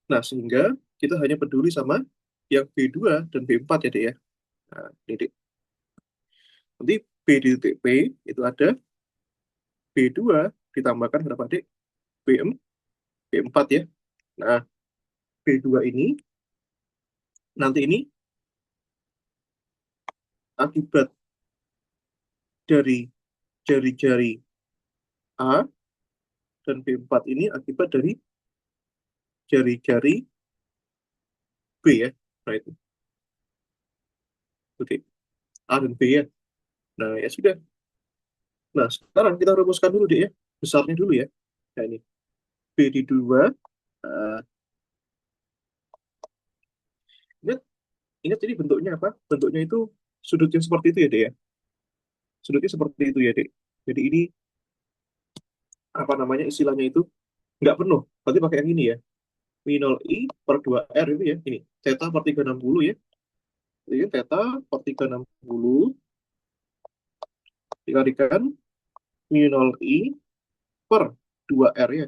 Nah, sehingga kita hanya peduli sama yang B2 dan B4 ya, Dek ya. Nah, ini, Dek. Nanti B di titik P itu ada B2 ditambahkan berapa, Dek? BM, B4 ya. Nah, B2 ini, nanti ini akibat dari jari-jari A dan B4 ini akibat dari jari-jari B ya. Nah, itu, Dek. A dan B ya. Nah, ya sudah. Nah, sekarang kita rumuskan dulu, Dek ya. Besarnya dulu ya. Nah, ini B di 2. Nah, ingat, ingat ini bentuknya apa? Bentuknya itu sudutnya seperti itu ya, Dek ya. Sudutnya seperti itu ya, Dek. Jadi ini apa namanya istilahnya itu nggak penuh. Berarti pakai yang ini ya. Minol I per 2R itu ya. Ini. Theta per 360 ya. Jadi theta per 360 dikalikan minol I per 2R ya.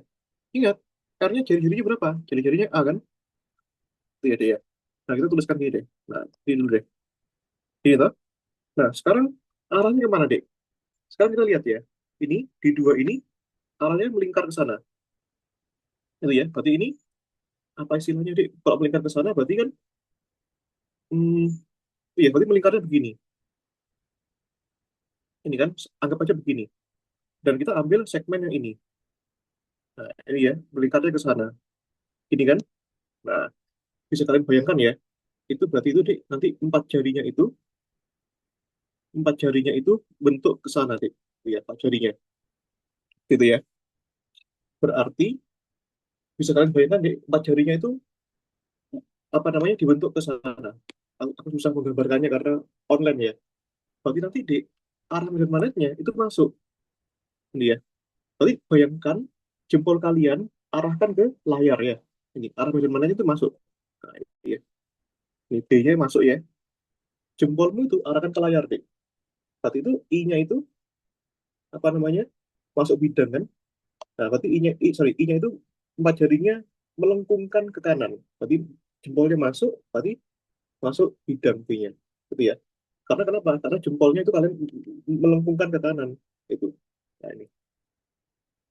Ingat, R-nya jari-jarinya berapa? Jari-jarinya A kan? Itu ya, Dek ya. Nah, kita tuliskan gini deh. Nah, ini dulu deh. Ini toh. Nah, sekarang arahnya kemana, Dek? Sekarang kita lihat ya. Ini, di dua ini, arahnya melingkar ke sana. Itu ya. Berarti ini, apa istilahnya, Dek? Kalau melingkar ke sana, berarti kan, hmm, iya, berarti melingkarnya begini. Ini kan, anggap aja begini. Dan kita ambil segmen yang ini. Nah, ini ya, melingkarnya ke sana. Ini kan. Nah, bisa kalian bayangkan ya, itu berarti itu Dik, nanti empat jarinya itu bentuk ke sana, Dik. Ya, empat jarinya. Gitu ya. Berarti bisa kalian bayangkan, Dik, empat jarinya itu apa namanya dibentuk ke sana. Aku susah menggambarkannya karena online ya. Berarti nanti di arah magnet magnetnya itu masuk. Ini ya. Berarti bayangkan jempol kalian arahkan ke layar ya. Ini arah magnet magnetnya itu masuk. Nah, ini ya. Ini B-nya masuk ya. Jempolmu itu arahkan ke layar, Dik. Berarti itu I-nya itu apa namanya? Masuk bidang kan? Nah, berarti I-nya itu empat jarinya melengkungkan ke kanan. Berarti jempolnya masuk, berarti masuk bidang B-nya. Gitu ya. Karena kenapa? Karena jempolnya itu kalian melengkungkan ke kanan. Itu. Nah, ini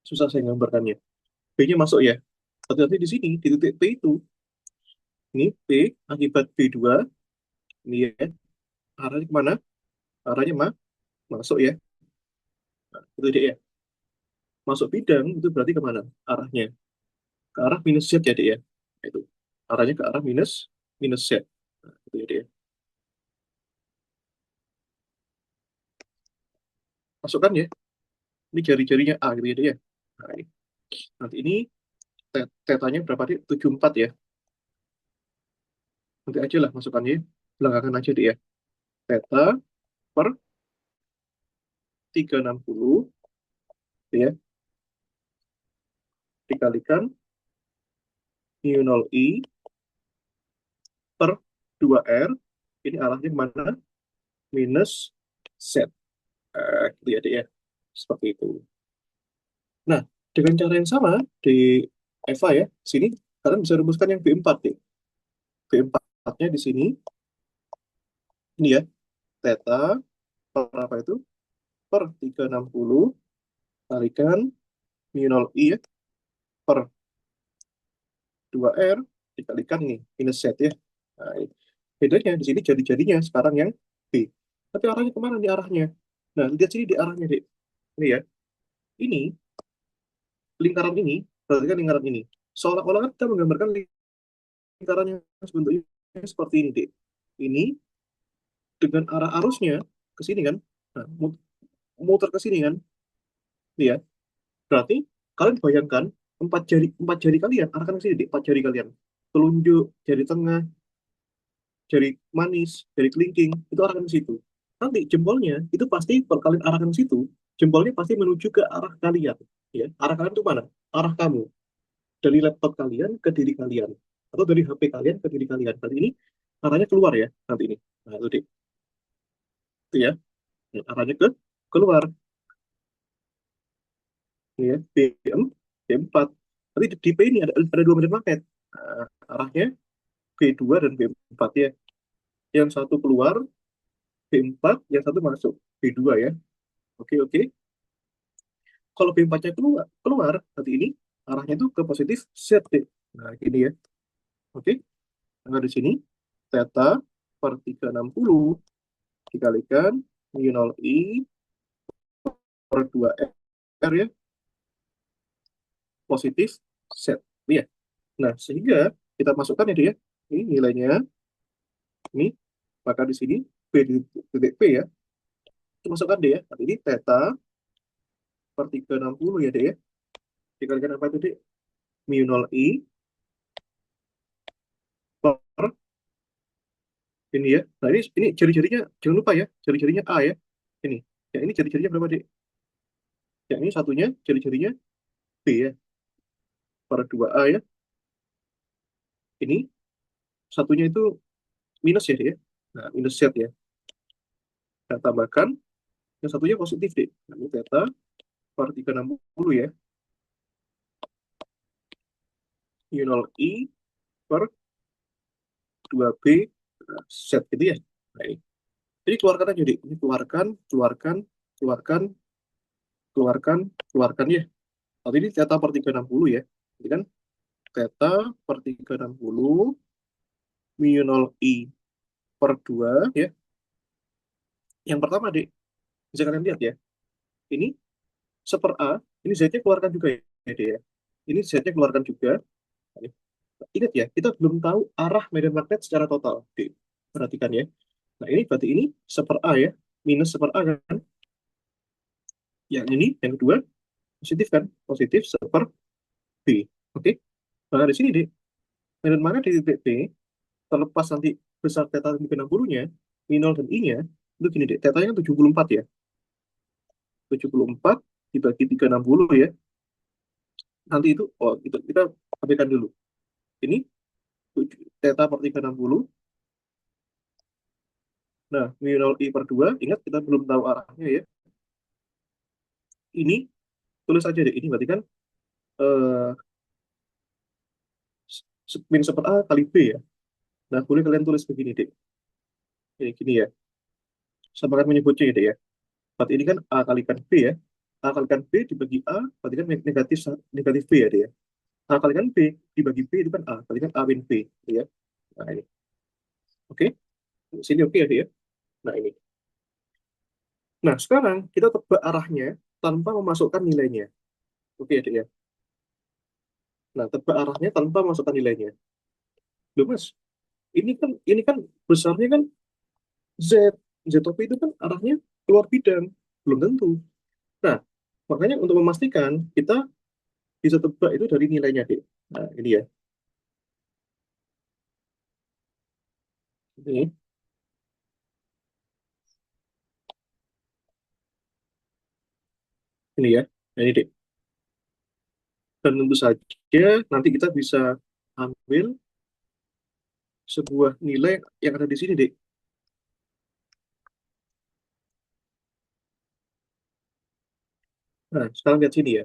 susah saya gambarkannya. B-nya masuk ya. Berarti di sini, di titik P itu, ini P akibat B2, ini ya, arahnya kemana? Arahnya masuk ya. Nah, itu dia ya. Masuk bidang, itu berarti kemana? Arahnya. Ke arah minus Z ya, dia ya. Nah, itu. Arahnya ke arah minus Z. Nah, itu ya, dia. Masukkan ya. Ini jari-jarinya A gitu ya, dia ya. Nah, ini. Nanti ini tetanya berapa, dia? 74 ya. Nanti aja lah masukannya. Belakangan aja dia ya. Theta per 360 ya, dikalikan mu 0 I per 2R, ini arahnya kemana? Minus Z. Gitu ya, Dek, ya. Seperti itu. Nah, dengan cara yang sama di EVA ya, sini kalian bisa rumuskan yang B4, Dek. B4-nya di sini, ini ya, theta per apa itu? Per 360 kalikan mu 0 I ya, per 2R dikalikan nih, minus Z ya. Nah, bedanya di sini jadi-jadinya sekarang yang B. Tapi arahnya kemana nih arahnya? Nah, lihat sini di arahnya, Dek. Ini ya, ini lingkaran ini, perhatikan lingkaran ini. Seolah-olah kan kita menggambarkan lingkaran yang sebenarnya seperti ini, Dek. Ini dengan arah arusnya ke sini kan, nah, muter ke sini kan, ini ya. Berarti kalian bayangkan empat jari kalian arahkan ke sini, Dek. Empat jari kalian, telunjuk, jari tengah, jari manis, jari kelingking, itu arahkan ke situ. Nanti jempolnya itu pasti kalau kalian arahkan ke situ, jempolnya pasti menuju ke arah kalian. Ya, arah kalian itu mana? Arah kamu. Dari laptop kalian ke diri kalian atau dari HP kalian ke diri kalian. Berarti ini arahnya keluar ya nanti ini. Nah, itu deh. Itu ya. Nah, arahnya ke keluar. Ini ya. B4, B4. Tapi di P ini ada dua medan magnet. Nah, arahnya B2 dan B4 ya. Yang satu keluar B4, yang satu masuk B2 ya. Oke, oke. Kalau B4-nya keluar, keluar nanti ini arahnya itu ke positif Z deh. Nah, ini ya. Oke. Nah, di sini theta per 360 dikalikan mu 0 I per 2 R ya, positif Z. Ya. Nah, sehingga kita masukkan ini ya, ini nilainya, ini, maka di sini P di titik P ya, kita masukkan deh ya, nah, ini theta per 360 ya deh ya, dikalikan apa itu deh, mu 0 I per ini ya, nah ini jari-jarinya, jangan lupa ya, jari-jarinya A ya, ini, ya ini jari-jarinya berapa deh, ya ini satunya jari-jarinya B ya, per 2A ya, ini satunya itu minus ya deh ya, nah minus Z ya, kita tambahkan, yang satunya positif deh, nah ini theta per 360 ya, mu 0 I per 2B Z gitu ya. Baik. Jadi keluarkan aja, Dik. Ini keluarkan, keluarkan, keluarkan, keluarkan, keluarkan ya. Nanti ini theta per 360 ya. Jadi kan theta per 360 mu 0 I per 2 ya. Yang pertama, Dik, bisa kalian lihat ya. Ini seper A, ini Z-nya keluarkan juga ya, Dik ya. Ini Z-nya keluarkan juga. Ingat ya, kita belum tahu arah medan magnet secara total. Oke, perhatikan ya. Nah, ini berarti ini seper A ya, minus seper A kan. Yang ini, yang kedua, positif kan, positif seper B. Oke, nah di sini deh, medan magnet di titik B, terlepas nanti besar theta dan 60-nya, minol dan I-nya, itu gini deh, theta-nya kan 74 ya, 74 dibagi 360 ya, nanti itu, oh itu kita abaikan dulu. Ini theta per 360, nah minol I per 2, ingat kita belum tahu arahnya ya, ini tulis aja deh, ini berarti kan eh, min seper A kali B ya. Nah, boleh kalian tulis begini deh, ini gini ya, sama kan menyebutnya ya deh ya. Berarti ini kan A kalikan B ya. A kalikan B dibagi A, berarti kan negatif negatif B ya dia. A kalikan B dibagi B itu kan A, berarti kan A min B, gitu ya. Nah ini, oke. Sini oke ya dia. Nah ini. Nah sekarang kita tebak arahnya tanpa memasukkan nilainya. Oke ya dia. Nah tebak arahnya tanpa memasukkan nilainya. Loh mas, ini kan besarnya kan Z. ZOP itu kan arahnya keluar bidang. Belum tentu. Nah, makanya untuk memastikan kita bisa tebak itu dari nilainya, Dek. Nah, ini ya. Ini, ini ya. Nah, ini, Dek. Dan tentu saja nanti kita bisa ambil sebuah nilai yang ada di sini, Dek. Nah, sekarang lihat sini ya.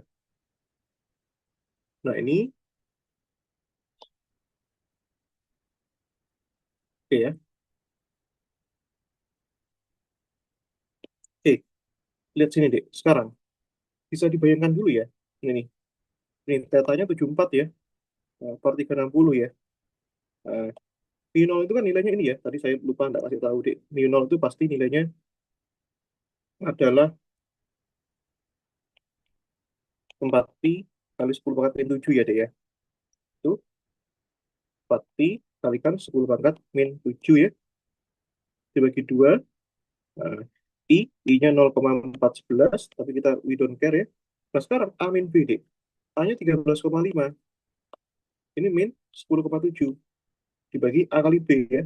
Nah, ini, oke ya. Oke, lihat sini, Dek. Sekarang, bisa dibayangkan dulu ya. Ini nih. Ini tetanya 74 ya. Nah, per 360 ya. Nah, pi nol itu kan nilainya ini ya. Tadi saya lupa nggak kasih tahu, Dek. Pi nol itu pasti nilainya adalah 4 pi kali 10 pangkat min 7 ya, Dek ya. Itu 4 pi kalikan 10 pangkat min 7 ya. Dibagi 2. Nah, I-nya 0,411, tapi kita we don't care ya. Nah, sekarang A min B, Dek. A-nya 13,5. Ini min 10,7. Dibagi A kali B ya.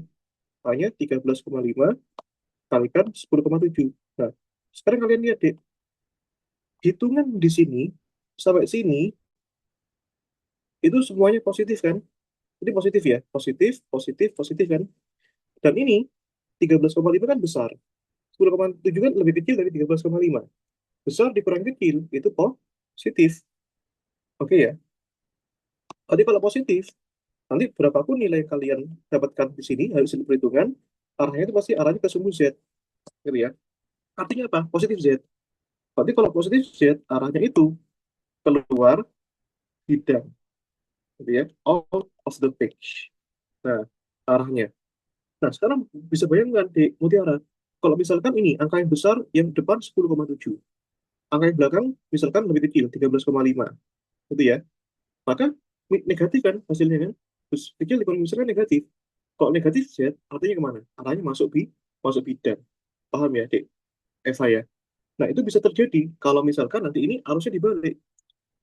A-nya 13,5 kalikan 10,7. Nah, sekarang kalian lihat, Dek. Hitungan di sini, sampai sini, itu semuanya positif kan? Ini positif ya. Positif, positif, positif kan? Dan ini 13,5 kan besar. 10,7 kan lebih kecil dari 13,5. Besar dikurang kecil, itu positif. Oke ya. Tapi kalau positif, nanti berapapun nilai yang kalian dapatkan di sini, hasil perhitungan, arahnya itu pasti arahnya ke sumbu Z. Gitu ya. Artinya apa? Positif Z. Berarti kalau positif Z, arahnya itu keluar bidang. Gitu ya. Out of the page. Nah, arahnya. Nah, sekarang bisa bayangkan di Mutiara. Kalau misalkan ini, angka yang besar, yang depan 10,7. Angka yang belakang, misalkan lebih kecil, 13,5. Gitu ya. Maka negatif kan hasilnya kan. Terus kecil dikondisikan negatif. Kalau negatif Z, artinya kemana? Arahnya masuk bidang. Paham ya, Dek? Eva ya. Nah, itu bisa terjadi kalau misalkan nanti ini arusnya dibalik.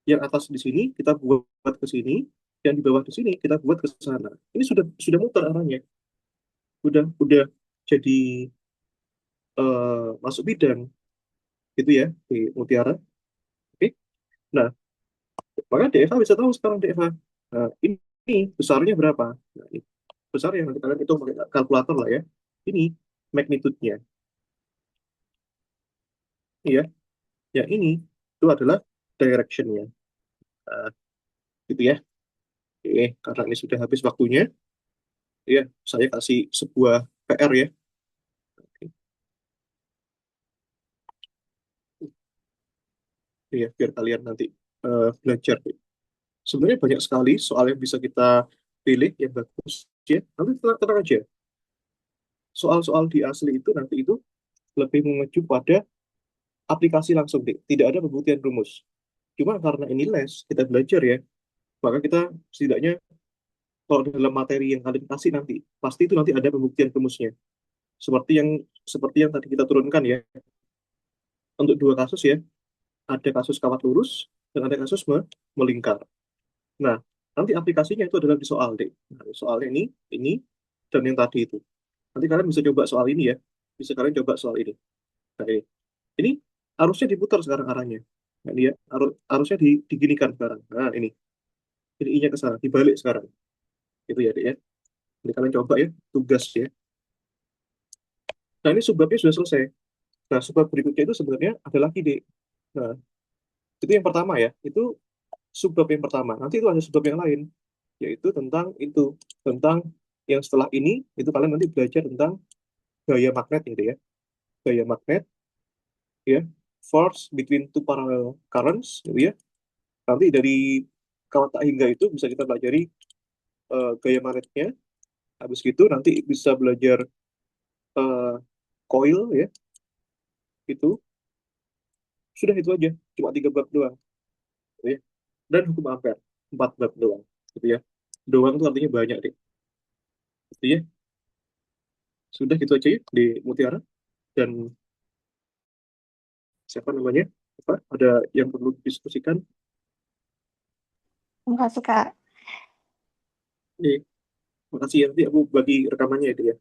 Yang atas di sini kita buat ke sini, yang di bawah di sini kita buat ke sana. Ini sudah muter arahnya. Udah jadi masuk bidang gitu ya di Mutiara. Oke. Nah, maka DFA bisa tahu sekarang DFA. Nah, ini besarnya berapa? Nah, ini besar yang nanti kalian hitung pakai kalkulator lah ya. Ini magnitude-nya. Iya, yang ini itu adalah direction-nya. Nah, gitu ya. Oke, karena ini sudah habis waktunya, ya saya kasih sebuah PR ya. Ya, biar kalian nanti belajar. Sebenarnya banyak sekali soal yang bisa kita pilih yang bagus ya. Nanti tenang aja. Soal-soal di asli itu nanti itu lebih mengacu pada aplikasi langsung, Dik. Tidak ada pembuktian rumus. Cuma karena ini les, kita belajar ya. Maka kita setidaknya kalau dalam materi yang kalian kasih nanti, pasti itu nanti ada pembuktian rumusnya. Seperti yang seperti yang tadi kita turunkan ya. Untuk dua kasus ya, ada kasus kawat lurus dan ada kasus melingkar. Nah, nanti aplikasinya itu adalah di soal deh. Nah, soalnya ini, dan yang tadi itu. Nanti kalian bisa coba soal ini ya. Bisa kalian coba soal ini. Nah, ini arusnya diputar sekarang arahnya. Nah, ini ya, arusnya diginikan sekarang. Nah, ini I-nya ke sana, dibalik sekarang. Itu ya, Dek ya. Jadi kalian coba ya, tugas ya. Nah, ini subbabnya sudah selesai. Nah, subbab berikutnya itu sebenarnya ada lagi, Dek. Nah, itu yang pertama ya. Itu subbab yang pertama. Nanti itu ada subbab yang lain, yaitu tentang yang setelah ini, itu kalian nanti belajar tentang gaya magnet gitu ya. Gaya magnet, ya. Force between two parallel currents, gitu ya. Nanti dari kawat tak hingga itu bisa kita pelajari gaya magnetnya. Habis gitu nanti bisa belajar eh, coil ya, itu sudah itu aja, cuma 3 bab doang, gitu ya. Dan hukum ampere 4 bab doang, gitu ya. Doang itu artinya banyak deh, gitu ya. Sudah gitu aja ya di Mutiara. Dan siapa namanya? Apa? Ada yang perlu didiskusikan? Terima kasih, Kak. Nih, makasih ya. Nanti aku bagi rekamannya itu ya.